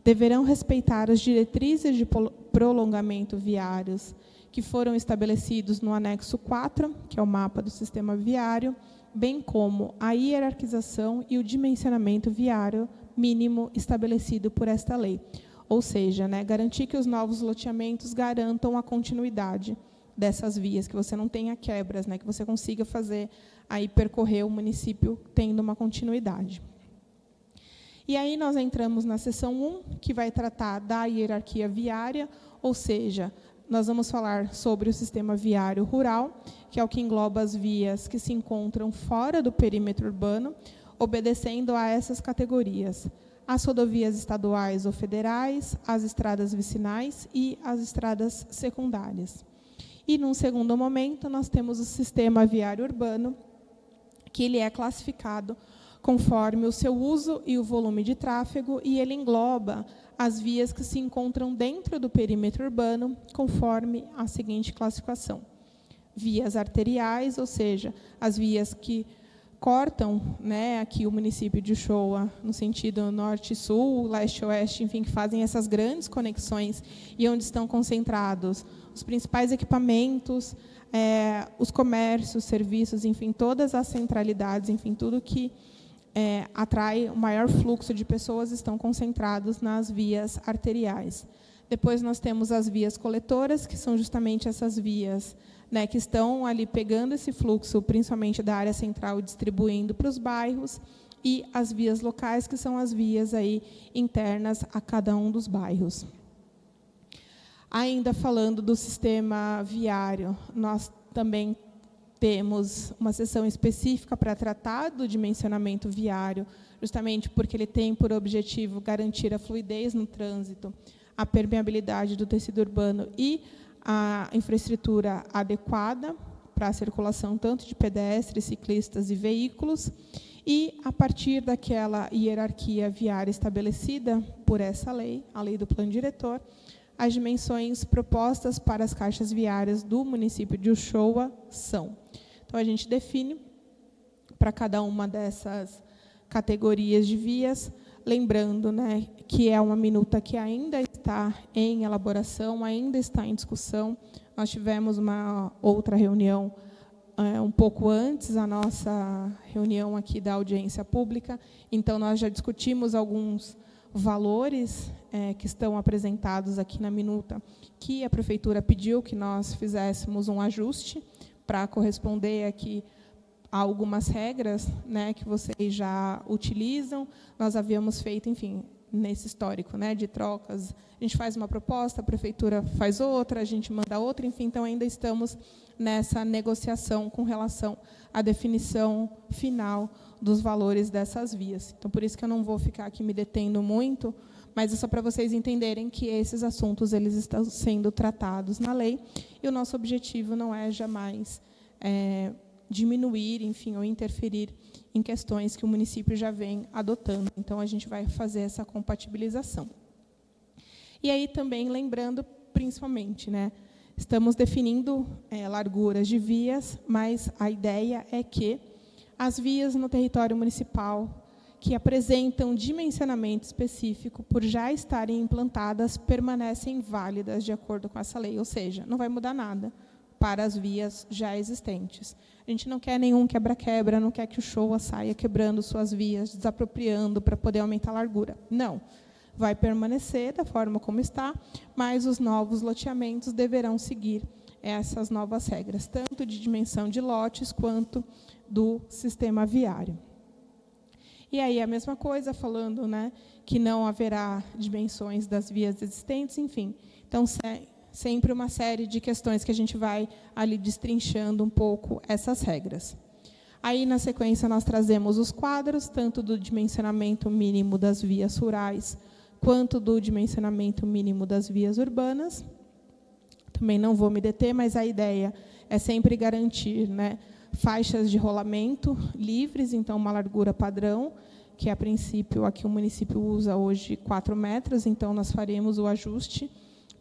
Speaker 2: deverão respeitar as diretrizes de prolongamento viários que foram estabelecidos no anexo 4, que é o mapa do sistema viário, bem como a hierarquização e o dimensionamento viário mínimo estabelecido por esta lei. Ou seja, garantir que os novos loteamentos garantam a continuidade dessas vias, que você não tenha quebras, que você consiga fazer, aí percorrer o município tendo uma continuidade. E aí nós entramos na seção 1, que vai tratar da hierarquia viária, ou seja, nós vamos falar sobre o sistema viário rural, que é o que engloba as vias que se encontram fora do perímetro urbano, obedecendo a essas categorias: as rodovias estaduais ou federais, as estradas vicinais e as estradas secundárias. E, num segundo momento, nós temos o sistema viário urbano, que ele é classificado conforme o seu uso e o volume de tráfego, e ele engloba as vias que se encontram dentro do perímetro urbano, conforme a seguinte classificação: vias arteriais, ou seja, as vias que cortam, aqui o município de Uchoa, no sentido norte-sul, leste-oeste, enfim, que fazem essas grandes conexões e onde estão concentrados os principais equipamentos, os comércios, serviços, enfim, todas as centralidades, enfim, tudo que atrai o maior fluxo de pessoas estão concentrados nas vias arteriais. Depois nós temos as vias coletoras, que são justamente essas vias que estão ali pegando esse fluxo, principalmente da área central, e distribuindo para os bairros, e as vias locais, que são as vias aí internas a cada um dos bairros. Ainda falando do sistema viário, nós também temos uma seção específica para tratar do dimensionamento viário, justamente porque ele tem por objetivo garantir a fluidez no trânsito, a permeabilidade do tecido urbano e a infraestrutura adequada para a circulação tanto de pedestres, ciclistas e veículos, e, a partir daquela hierarquia viária estabelecida por essa lei, a lei do plano diretor, as dimensões propostas para as caixas viárias do município de Uchoa são. Então, a gente define para cada uma dessas categorias de vias, lembrando que é uma minuta que ainda está em elaboração, ainda está em discussão. Nós tivemos uma outra reunião um pouco antes da nossa reunião aqui da audiência pública, então nós já discutimos alguns valores que estão apresentados aqui na minuta, que a prefeitura pediu que nós fizéssemos um ajuste para corresponder aqui a algumas regras que vocês já utilizam. Nós havíamos feito, enfim, nesse histórico de trocas, a gente faz uma proposta, a prefeitura faz outra, a gente manda outra, enfim, então ainda estamos nessa negociação com relação à definição final dos valores dessas vias. Então, por isso que eu não vou ficar aqui me detendo muito, mas é só para vocês entenderem que esses assuntos eles estão sendo tratados na lei, e o nosso objetivo não é jamais diminuir, enfim, ou interferir em questões que o município já vem adotando. Então, a gente vai fazer essa compatibilização. E aí, também, lembrando, principalmente, estamos definindo larguras de vias, mas a ideia é que as vias no território municipal que apresentam dimensionamento específico, por já estarem implantadas, permanecem válidas de acordo com essa lei, ou seja, não vai mudar nada para as vias já existentes. A gente não quer nenhum quebra-quebra, não quer que o Uchoa saia quebrando suas vias, desapropriando para poder aumentar a largura. Não. Vai permanecer da forma como está, mas os novos loteamentos deverão seguir essas novas regras, tanto de dimensão de lotes quanto do sistema viário. E aí a mesma coisa, falando que não haverá dimensões das vias existentes, enfim. Então, sempre uma série de questões que a gente vai ali destrinchando um pouco essas regras. Aí, na sequência, nós trazemos os quadros, tanto do dimensionamento mínimo das vias rurais, quanto do dimensionamento mínimo das vias urbanas. Também não vou me deter, mas a ideia é sempre garantir faixas de rolamento livres, então uma largura padrão, que a princípio aqui o município usa hoje 4 metros, então nós faremos o ajuste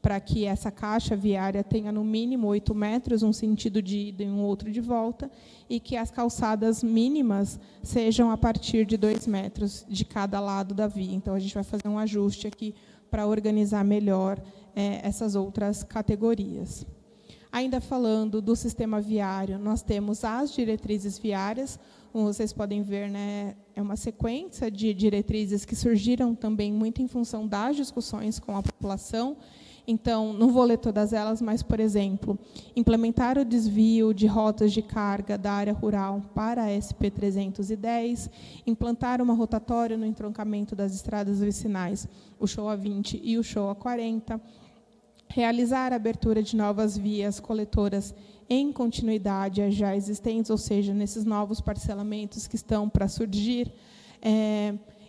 Speaker 2: para que essa caixa viária tenha no mínimo 8 metros, um sentido de ida e um outro de volta, e que as calçadas mínimas sejam a partir de 2 metros de cada lado da via. Então, a gente vai fazer um ajuste aqui para organizar melhor essas outras categorias. Ainda falando do sistema viário, nós temos as diretrizes viárias. Como vocês podem ver, né, é uma sequência de diretrizes que surgiram também muito em função das discussões com a população. Então, não vou ler todas elas, mas, por exemplo, implementar o desvio de rotas de carga da área rural para a SP-310, implantar uma rotatória no entroncamento das estradas vicinais, o Showa 20 e o Showa 40, realizar a abertura de novas vias coletoras em continuidade às já existentes, ou seja, nesses novos parcelamentos que estão para surgir,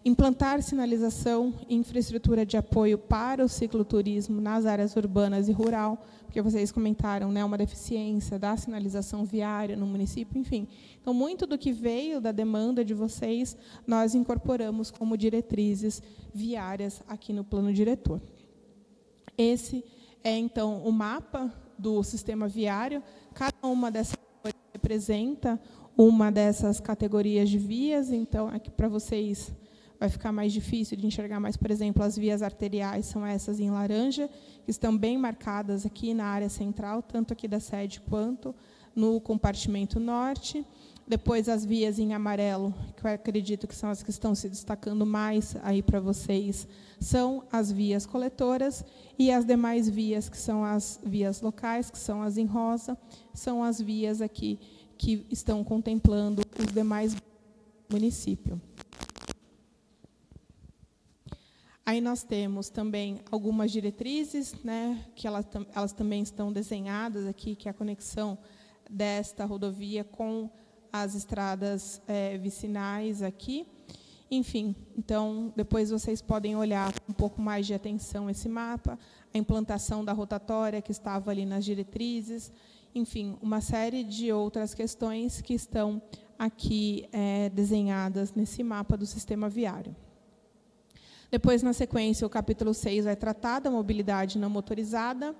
Speaker 2: implantar sinalização e infraestrutura de apoio para o cicloturismo nas áreas urbanas e rural, porque vocês comentaram, né, uma deficiência da sinalização viária no município, enfim. Então, muito do que veio da demanda de vocês, nós incorporamos como diretrizes viárias aqui no plano diretor. Esse é, então, o mapa do sistema viário. Cada uma dessas representa uma dessas categorias de vias. Então, aqui para vocês vai ficar mais difícil de enxergar, mas, por exemplo, as vias arteriais são essas em laranja, que estão bem marcadas aqui na área central, tanto aqui da sede quanto no compartimento norte. Depois, as vias em amarelo, que eu acredito que são as que estão se destacando mais aí para vocês, são as vias coletoras, e as demais vias, que são as vias locais, que são as em rosa, são as vias aqui que estão contemplando os demais municípios. Aí nós temos também algumas diretrizes, né, que elas também estão desenhadas aqui, que é a conexão desta rodovia com as estradas vicinais aqui. Enfim, então, depois vocês podem olhar com um pouco mais de atenção esse mapa, a implantação da rotatória que estava ali nas diretrizes, enfim, uma série de outras questões que estão aqui desenhadas nesse mapa do sistema viário. Depois, na sequência, o capítulo 6 vai tratar da mobilidade não motorizada,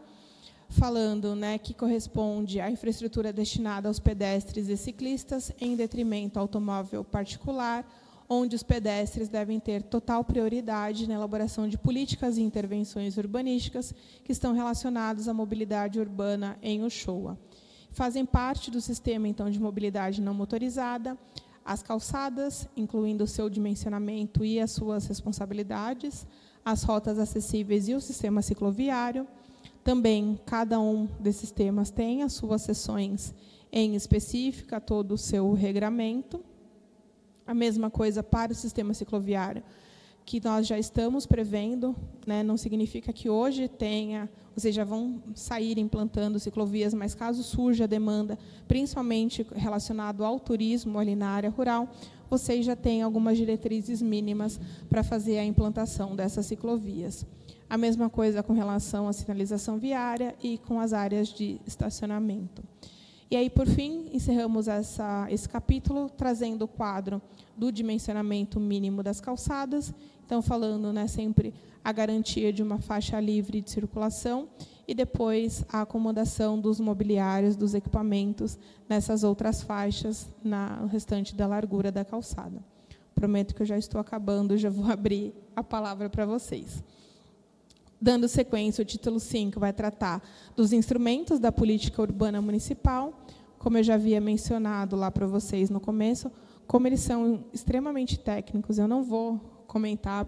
Speaker 2: falando, né, que corresponde à infraestrutura destinada aos pedestres e ciclistas, em detrimento ao automóvel particular, onde os pedestres devem ter total prioridade na elaboração de políticas e intervenções urbanísticas que estão relacionadas à mobilidade urbana em Uchoa. Fazem parte do sistema, então, de mobilidade não motorizada, as calçadas, incluindo o seu dimensionamento e as suas responsabilidades, as rotas acessíveis e o sistema cicloviário. Também, cada um desses temas tem as suas seções em específica, todo o seu regramento. A mesma coisa para o sistema cicloviário, que nós já estamos prevendo, né, não significa que hoje tenha, vocês já vão sair implantando ciclovias, mas caso surja a demanda, principalmente relacionado ao turismo ali na área rural, vocês já têm algumas diretrizes mínimas para fazer a implantação dessas ciclovias. A mesma coisa com relação à sinalização viária e com as áreas de estacionamento. E aí, por fim, encerramos esse capítulo, trazendo o quadro do dimensionamento mínimo das calçadas, então, falando, né, sempre a garantia de uma faixa livre de circulação, e depois a acomodação dos mobiliários, dos equipamentos, nessas outras faixas, no restante da largura da calçada. Prometo que eu já estou acabando, já vou abrir a palavra para vocês. Dando sequência, o título 5 vai tratar dos instrumentos da política urbana municipal, como eu já havia mencionado lá para vocês no começo, como eles são extremamente técnicos, eu não vou comentar,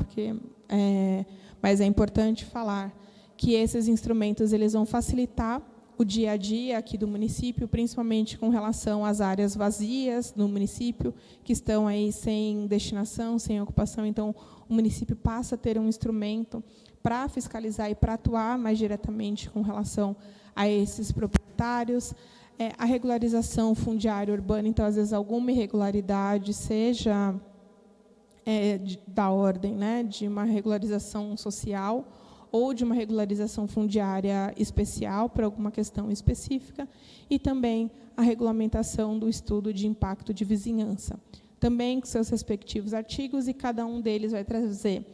Speaker 2: mas é importante falar que esses instrumentos eles vão facilitar o dia a dia aqui do município, principalmente com relação às áreas vazias no município, que estão aí sem destinação, sem ocupação. Então, o município passa a ter um instrumento para fiscalizar e para atuar mais diretamente com relação a esses proprietários. A regularização fundiária urbana, então, às vezes, alguma irregularidade, seja da ordem, né, de uma regularização social ou de uma regularização fundiária especial para alguma questão específica, e também a regulamentação do estudo de impacto de vizinhança. Também com seus respectivos artigos, e cada um deles vai trazer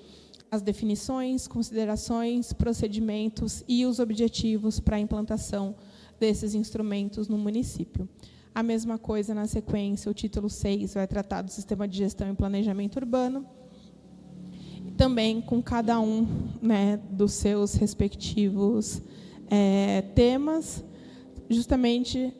Speaker 2: as definições, considerações, procedimentos e os objetivos para a implantação desses instrumentos no município. A mesma coisa na sequência, o título 6 vai tratar do Sistema de Gestão e Planejamento Urbano, também com cada um, né, dos seus respectivos temas, justamente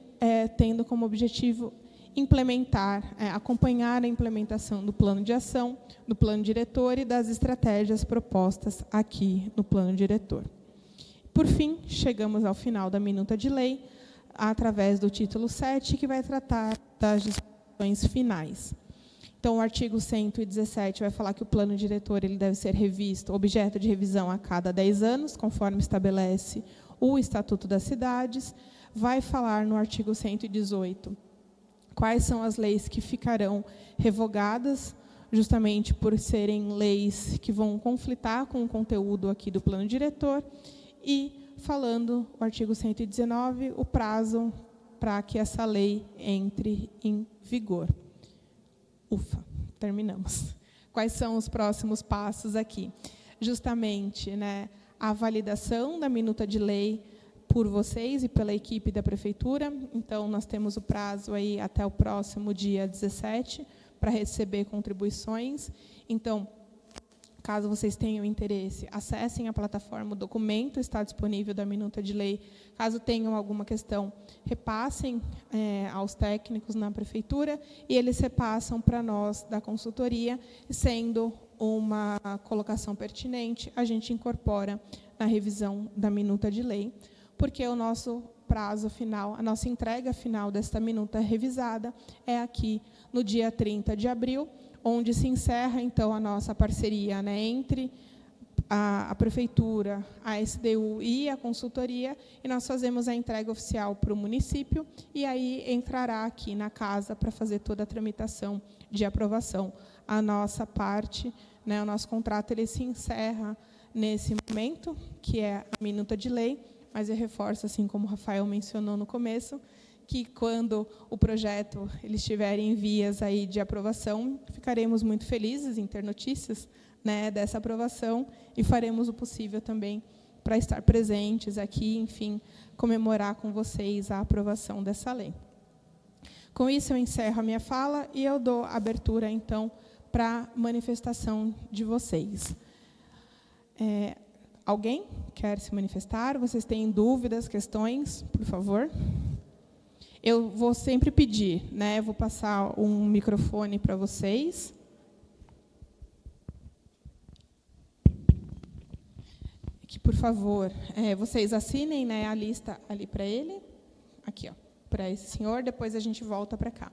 Speaker 2: tendo como objetivo implementar, acompanhar a implementação do plano de ação, do plano diretor e das estratégias propostas aqui no plano diretor. Por fim, chegamos ao final da minuta de lei, através do título 7, que vai tratar das disposições finais. Então, o artigo 117 vai falar que o plano diretor ele deve ser revisto, objeto de revisão a cada 10 anos, conforme estabelece o Estatuto das Cidades. Vai falar no artigo 118 quais são as leis que ficarão revogadas, justamente por serem leis que vão conflitar com o conteúdo aqui do plano diretor, e falando, o artigo 119, o prazo para que essa lei entre em vigor. Ufa, terminamos. Quais são os próximos passos aqui? Justamente, né, a validação da minuta de lei por vocês e pela equipe da Prefeitura. Então, nós temos o prazo aí até o próximo dia 17 para receber contribuições. Então, caso vocês tenham interesse, acessem a plataforma, o documento está disponível da minuta de lei. Caso tenham alguma questão, repassem aos técnicos na Prefeitura e eles repassam para nós da consultoria, sendo uma colocação pertinente, a gente incorpora na revisão da minuta de lei, porque o nosso prazo final, a nossa entrega final desta minuta revisada é aqui no dia 30 de abril, onde se encerra, então, a nossa parceria, né, entre a Prefeitura, a SDU e a consultoria, e nós fazemos a entrega oficial para o município, e aí entrará aqui na casa para fazer toda a tramitação de aprovação. A nossa parte, né, o nosso contrato, ele se encerra nesse momento, que é a minuta de lei, mas eu reforço, assim como o Rafael mencionou no começo, que quando o projeto ele estiver em vias aí de aprovação, ficaremos muito felizes em ter notícias, né, dessa aprovação e faremos o possível também para estar presentes aqui, enfim, comemorar com vocês a aprovação dessa lei. Com isso, eu encerro a minha fala e eu dou abertura, então, para a manifestação de vocês. Alguém quer se manifestar? Vocês têm dúvidas, questões? Por favor. Eu vou sempre pedir, né? Vou passar um microfone para vocês. Que, por favor, vocês assinem, né, a lista ali para ele. Aqui, ó, para esse senhor. Depois a gente volta para cá.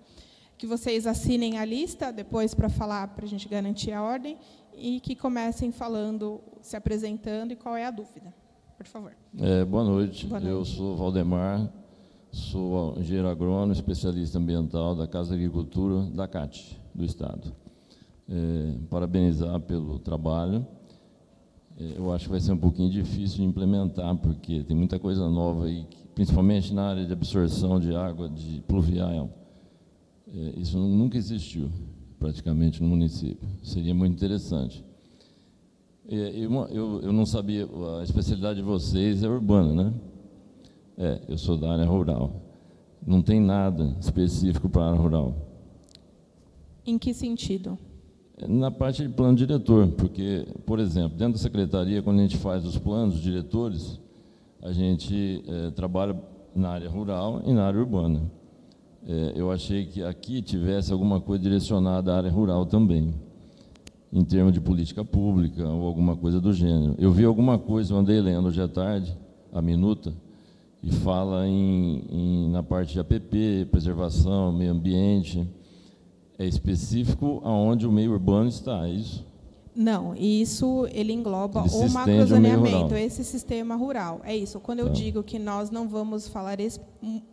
Speaker 2: Que vocês assinem a lista depois para falar, para a gente garantir a ordem, e que comecem falando, se apresentando e qual é a dúvida. Por favor.
Speaker 4: Boa noite.
Speaker 2: Boa noite.
Speaker 4: Eu sou Valdemar. Sou engenheiro agrônomo, especialista ambiental da Casa de Agricultura da CAT, do Estado. Parabenizar pelo trabalho. Eu acho que vai ser um pouquinho difícil de implementar, porque tem muita coisa nova aí, principalmente na área de absorção de água de pluvial. Isso nunca existiu, praticamente, no município. Seria muito interessante. Eu não sabia, a especialidade de vocês é urbana, né? Eu sou da área rural. Não tem nada específico para a área rural.
Speaker 2: Em que sentido?
Speaker 4: Na parte de plano diretor, porque, por exemplo, dentro da secretaria, quando a gente faz os planos diretores, a gente trabalha na área rural e na área urbana. Eu achei que aqui tivesse alguma coisa direcionada à área rural também, em termos de política pública ou alguma coisa do gênero. Eu vi alguma coisa, eu andei lendo hoje à tarde, a minuta, e fala na parte de APP, preservação, meio ambiente. É específico aonde o meio urbano está, é isso?
Speaker 2: Não, isso ele engloba
Speaker 4: Ele
Speaker 2: o macrozoneamento, esse sistema rural. É isso. Quando eu digo que nós não vamos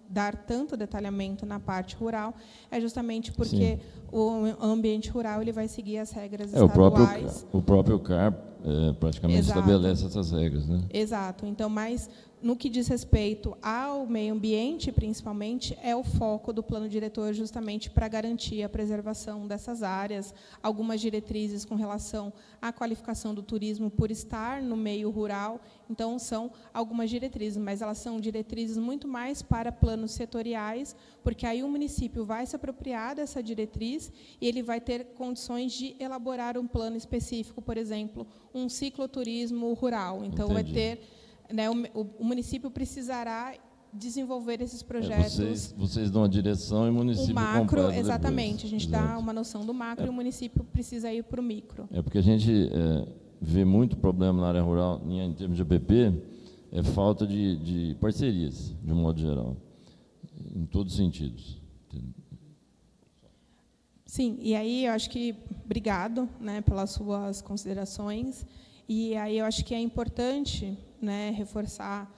Speaker 2: dar tanto detalhamento na parte rural, é justamente porque o ambiente rural ele vai seguir as regras estaduais.
Speaker 4: O próprio CAR praticamente
Speaker 2: Exato.
Speaker 4: estabelece essas regras, né?
Speaker 2: Exato. Então, mas no que diz respeito ao meio ambiente, principalmente, é o foco do plano diretor justamente para garantir a preservação dessas áreas, algumas diretrizes com relação à qualificação do turismo por estar no meio rural. Então, são algumas diretrizes, mas elas são diretrizes muito mais para planos setoriais, porque aí o município vai se apropriar dessa diretriz e ele vai ter condições de elaborar um plano específico, por exemplo, um cicloturismo rural. Então, vai ter... Né, o município precisará desenvolver esses projetos.
Speaker 4: Vocês dão a direção e o município
Speaker 2: o macro,
Speaker 4: completa
Speaker 2: exatamente.
Speaker 4: Depois.
Speaker 2: A gente
Speaker 4: Exato.
Speaker 2: dá uma noção do macro e o município precisa ir para o micro.
Speaker 4: É porque a gente vê muito problema na área rural, em termos de APP, é falta de parcerias, de um modo geral, em todos os sentidos.
Speaker 2: Sim, e aí eu acho que, obrigado, né, pelas suas considerações, e aí eu acho que é importante, né, reforçar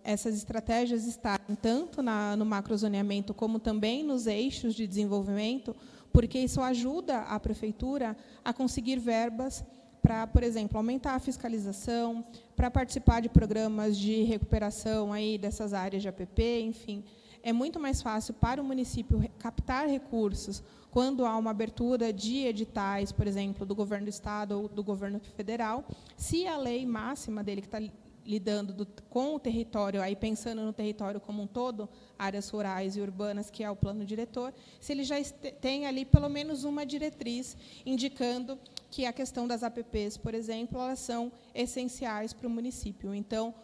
Speaker 2: essas estratégias estarem tanto no macrozoneamento como também nos eixos de desenvolvimento, porque isso ajuda a prefeitura a conseguir verbas para, por exemplo, aumentar a fiscalização, para participar de programas de recuperação aí dessas áreas de APP, enfim. É muito mais fácil para o município captar recursos quando há uma abertura de editais, por exemplo, do governo do Estado ou do governo federal, se a lei máxima dele, que está lidando com o território, aí pensando no território como um todo, áreas rurais e urbanas, que é o plano diretor, se ele já tem ali pelo menos uma diretriz indicando que a questão das APPs, por exemplo, elas são essenciais para o município. Então,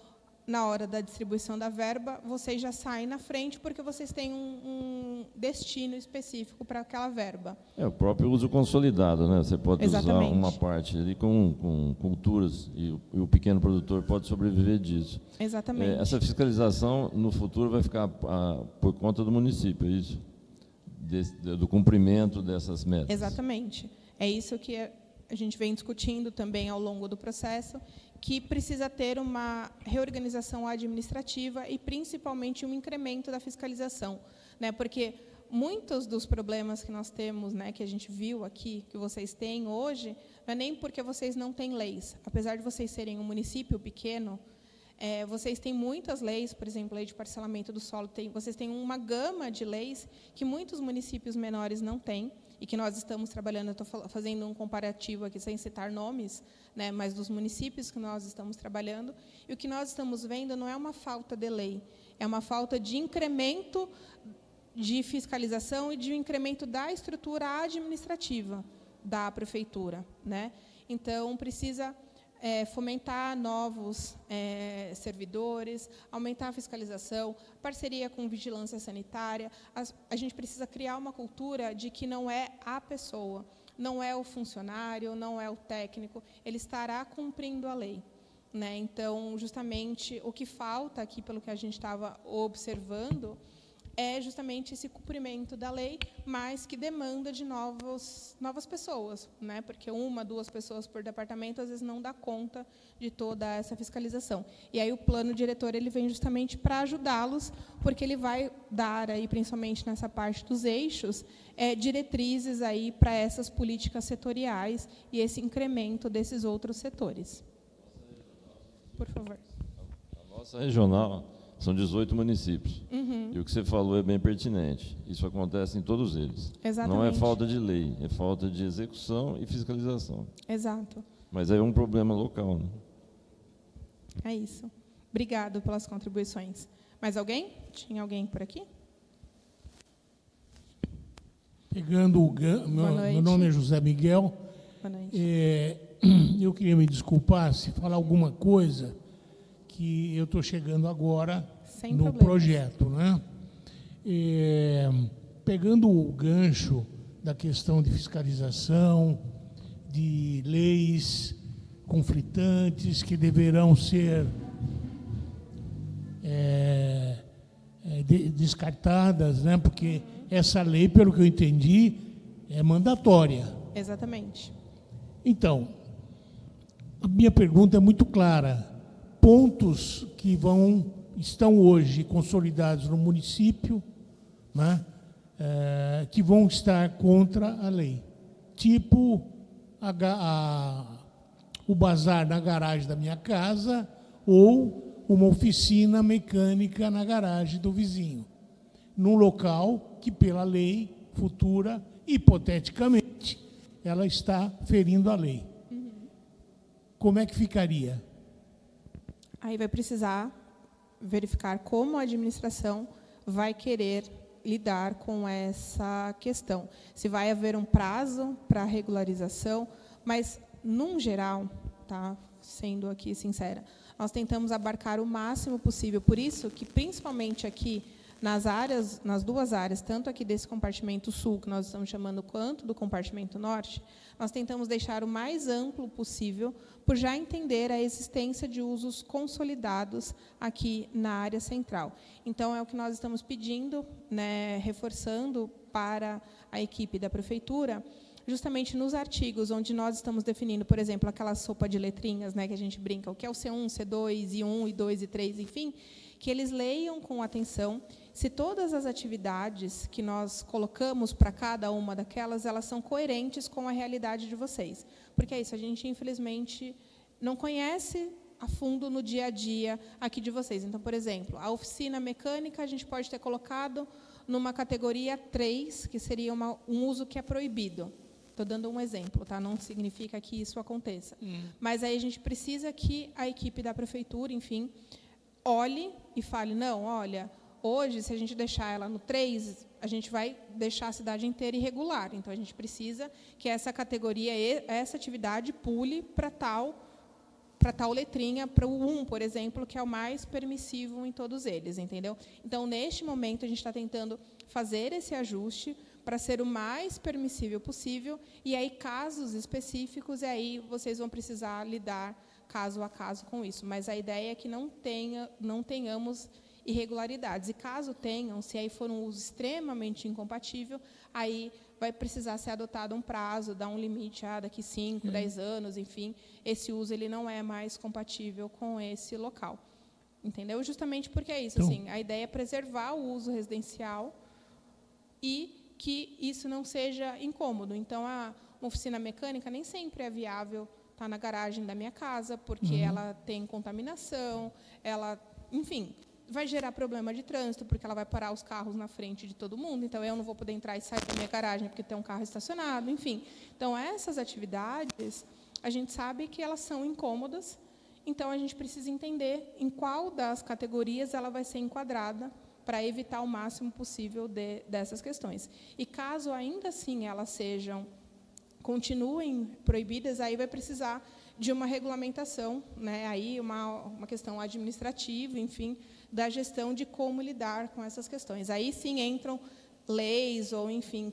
Speaker 2: na hora da distribuição da verba, vocês já saem na frente porque vocês têm um destino específico para aquela verba.
Speaker 4: É o próprio uso consolidado, né? Você pode
Speaker 2: Exatamente.
Speaker 4: usar uma parte ali com culturas e o pequeno produtor pode sobreviver disso.
Speaker 2: Exatamente.
Speaker 4: Essa fiscalização, no futuro, vai ficar por conta do município, é isso? Do cumprimento dessas metas.
Speaker 2: Exatamente. É isso que a gente vem discutindo também ao longo do processo, que precisa ter uma reorganização administrativa e, principalmente, um incremento da fiscalização, né? Porque muitos dos problemas que nós temos, né, que a gente viu aqui, que vocês têm hoje, não é nem porque vocês não têm leis. Apesar de vocês serem um município pequeno, vocês têm muitas leis, por exemplo, a lei de parcelamento do solo, vocês têm uma gama de leis que muitos municípios menores não têm, e que nós estamos trabalhando, eu estou fazendo um comparativo aqui, sem citar nomes, né, mas dos municípios que nós estamos trabalhando, e o que nós estamos vendo não é uma falta de lei, é uma falta de incremento de fiscalização e de incremento da estrutura administrativa da prefeitura, né? Então, precisa fomentar novos servidores, aumentar a fiscalização, parceria com vigilância sanitária. A gente precisa criar uma cultura de que não é a pessoa, não é o funcionário, não é o técnico, ele estará cumprindo a lei, né? Então, justamente, o que falta aqui, pelo que a gente estava observando, é justamente esse cumprimento da lei, mas que demanda de novas pessoas, né? Porque 1, 2 pessoas por departamento, às vezes, não dá conta de toda essa fiscalização. E aí o plano diretor ele vem justamente para ajudá-los, porque ele vai dar, aí, principalmente nessa parte dos eixos, diretrizes aí para essas políticas setoriais e esse incremento desses outros setores. Por favor.
Speaker 4: A nossa regional são 18 municípios. Uhum. E o que você falou é bem pertinente. Isso acontece em todos eles.
Speaker 2: Exatamente.
Speaker 4: Não é falta de lei, é falta de execução e fiscalização.
Speaker 2: Exato.
Speaker 4: Mas é um problema local, né?
Speaker 2: É isso. Obrigado pelas contribuições. Mais alguém? Tinha alguém por aqui?
Speaker 5: Pegando meu nome é José Miguel.
Speaker 2: Boa noite.
Speaker 5: Eu queria me desculpar se falar alguma coisa que eu estou chegando agora
Speaker 2: sem
Speaker 5: no
Speaker 2: problemas.
Speaker 5: Projeto, né? Pegando o gancho da questão de fiscalização, de leis conflitantes que deverão ser descartadas, né? Porque essa lei, pelo que eu entendi, é mandatória.
Speaker 2: Exatamente.
Speaker 5: Então, a minha pergunta é muito clara. Pontos que estão hoje consolidados no município, né, que vão estar contra a lei. Tipo o bazar na garagem da minha casa ou uma oficina mecânica na garagem do vizinho, num local que, pela lei futura, hipoteticamente, ela está ferindo a lei. Como é que ficaria?
Speaker 2: Aí vai precisar verificar como a administração vai querer lidar com essa questão. Se vai haver um prazo para regularização, mas, num geral, tá, sendo aqui sincera, nós tentamos abarcar o máximo possível. Por isso que, principalmente aqui, nas duas áreas, tanto aqui desse compartimento sul, que nós estamos chamando, quanto do compartimento norte, nós tentamos deixar o mais amplo possível, por já entender a existência de usos consolidados aqui na área central. Então, é o que nós estamos pedindo, né, reforçando para a equipe da prefeitura, justamente nos artigos onde nós estamos definindo, por exemplo, aquela sopa de letrinhas, né, que a gente brinca, o que é o C1, C2, I1, I2, I3, enfim, que eles leiam com atenção se todas as atividades que nós colocamos para cada uma daquelas, elas são coerentes com a realidade de vocês. Porque é isso, a gente, infelizmente, não conhece a fundo no dia a dia aqui de vocês. Então, por exemplo, a oficina mecânica a gente pode ter colocado numa categoria 3, que seria um uso que é proibido. Estou dando um exemplo, tá? Não significa que isso aconteça. Mas aí a gente precisa que a equipe da prefeitura, enfim, olhe e fale, não, olha, hoje, se a gente deixar ela no 3, a gente vai deixar a cidade inteira irregular. Então, a gente precisa que essa categoria, essa atividade, pule para tal letrinha, para o 1, por exemplo, que é o mais permissivo em todos eles, entendeu? Então, neste momento, a gente está tentando fazer esse ajuste para ser o mais permissível possível, e aí, casos específicos, e aí vocês vão precisar lidar caso a caso com isso. Mas a ideia é que não tenhamos irregularidades. E caso tenham, se aí for um uso extremamente incompatível, aí vai precisar ser adotado um prazo, dar um limite, daqui 5, 10 anos, enfim, esse uso ele não é mais compatível com esse local. Entendeu? Justamente porque é isso, assim, a ideia é preservar o uso residencial e que isso não seja incômodo. Então, uma oficina mecânica nem sempre é viável estar na garagem da minha casa, porque ela tem contaminação, ela, enfim, vai gerar problema de trânsito, porque ela vai parar os carros na frente de todo mundo, então eu não vou poder entrar e sair da minha garagem porque tem um carro estacionado, enfim. Então, essas atividades, a gente sabe que elas são incômodas, então a gente precisa entender em qual das categorias ela vai ser enquadrada para evitar o máximo possível dessas questões. E caso ainda assim elas continuem proibidas, aí vai precisar de uma regulamentação, né? Aí uma questão administrativa, enfim, da gestão de como lidar com essas questões. Aí sim entram leis ou, enfim,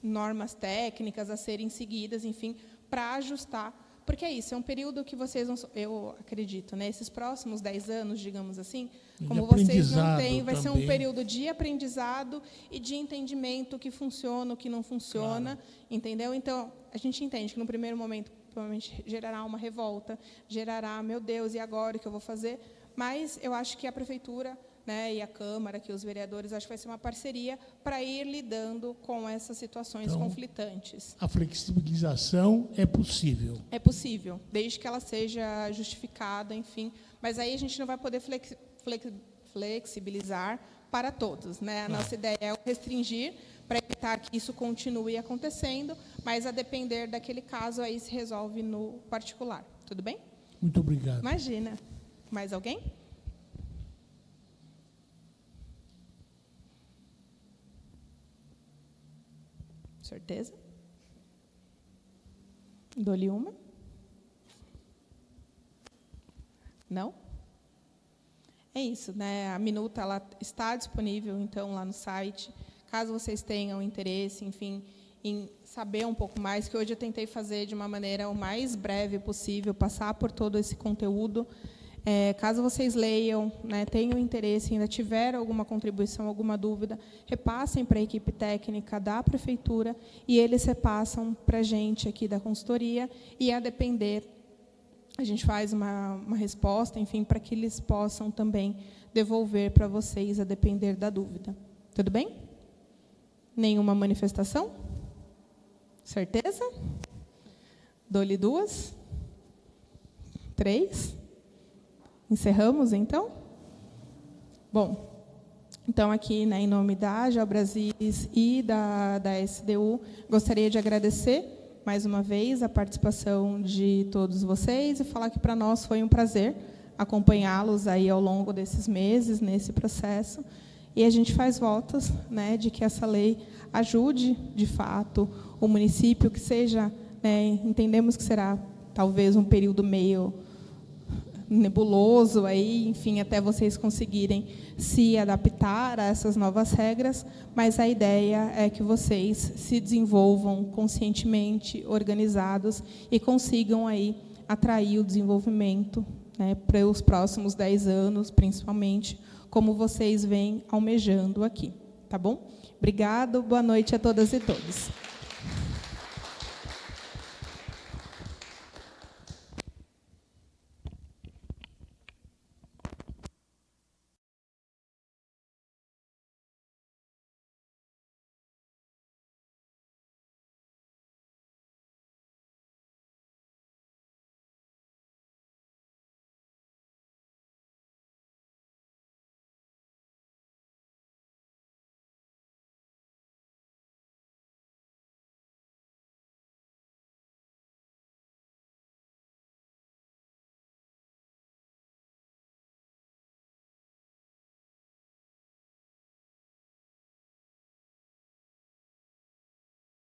Speaker 2: normas técnicas a serem seguidas, enfim, para ajustar. Porque é isso, é um período que vocês não... Eu acredito, né? Esses próximos 10 anos, digamos assim, como vocês não têm, vai ser um período de aprendizado e de entendimento o que funciona, o que não funciona, entendeu? Então, a gente entende que, no primeiro momento, provavelmente gerará uma revolta, gerará, meu Deus, e agora o que eu vou fazer? Mas eu acho que a prefeitura, né, e a Câmara, que os vereadores, acho que vai ser uma parceria para ir lidando com essas situações conflitantes.
Speaker 5: A flexibilização é possível.
Speaker 2: É possível, desde que ela seja justificada, enfim. Mas aí a gente não vai poder flexibilizar para todos, né? A nossa ideia é restringir para evitar que isso continue acontecendo, mas a depender daquele caso, aí se resolve no particular. Tudo bem?
Speaker 5: Muito obrigado.
Speaker 2: Imagina. Mais alguém? Certeza? Dou-lhe uma? Não? É isso, né? A minuta ela está disponível, então, lá no site. Caso vocês tenham interesse, enfim, em saber um pouco mais, que hoje eu tentei fazer de uma maneira o mais breve possível, passar por todo esse conteúdo. Caso vocês leiam, né, tenham interesse, ainda tiver alguma contribuição, alguma dúvida, repassem para a equipe técnica da prefeitura e eles repassam para a gente aqui da consultoria e, a depender, a gente faz uma resposta, enfim, para que eles possam também devolver para vocês, a depender da dúvida. Tudo bem? Nenhuma manifestação? Certeza? Dou-lhe 2? 3? Encerramos, então? Bom, então aqui, né, em nome da Geobrasis e da SDU, gostaria de agradecer mais uma vez a participação de todos vocês e falar que para nós foi um prazer acompanhá-los aí ao longo desses meses, nesse processo. E a gente faz votos, né, de que essa lei ajude, de fato, o município, que seja, né, entendemos que será talvez um período meio nebuloso aí, enfim, até vocês conseguirem se adaptar a essas novas regras, mas a ideia é que vocês se desenvolvam conscientemente, organizados e consigam aí atrair o desenvolvimento, né, para os próximos 10 anos, principalmente, como vocês vêm almejando aqui, tá bom? Obrigado, boa noite a todas e todos.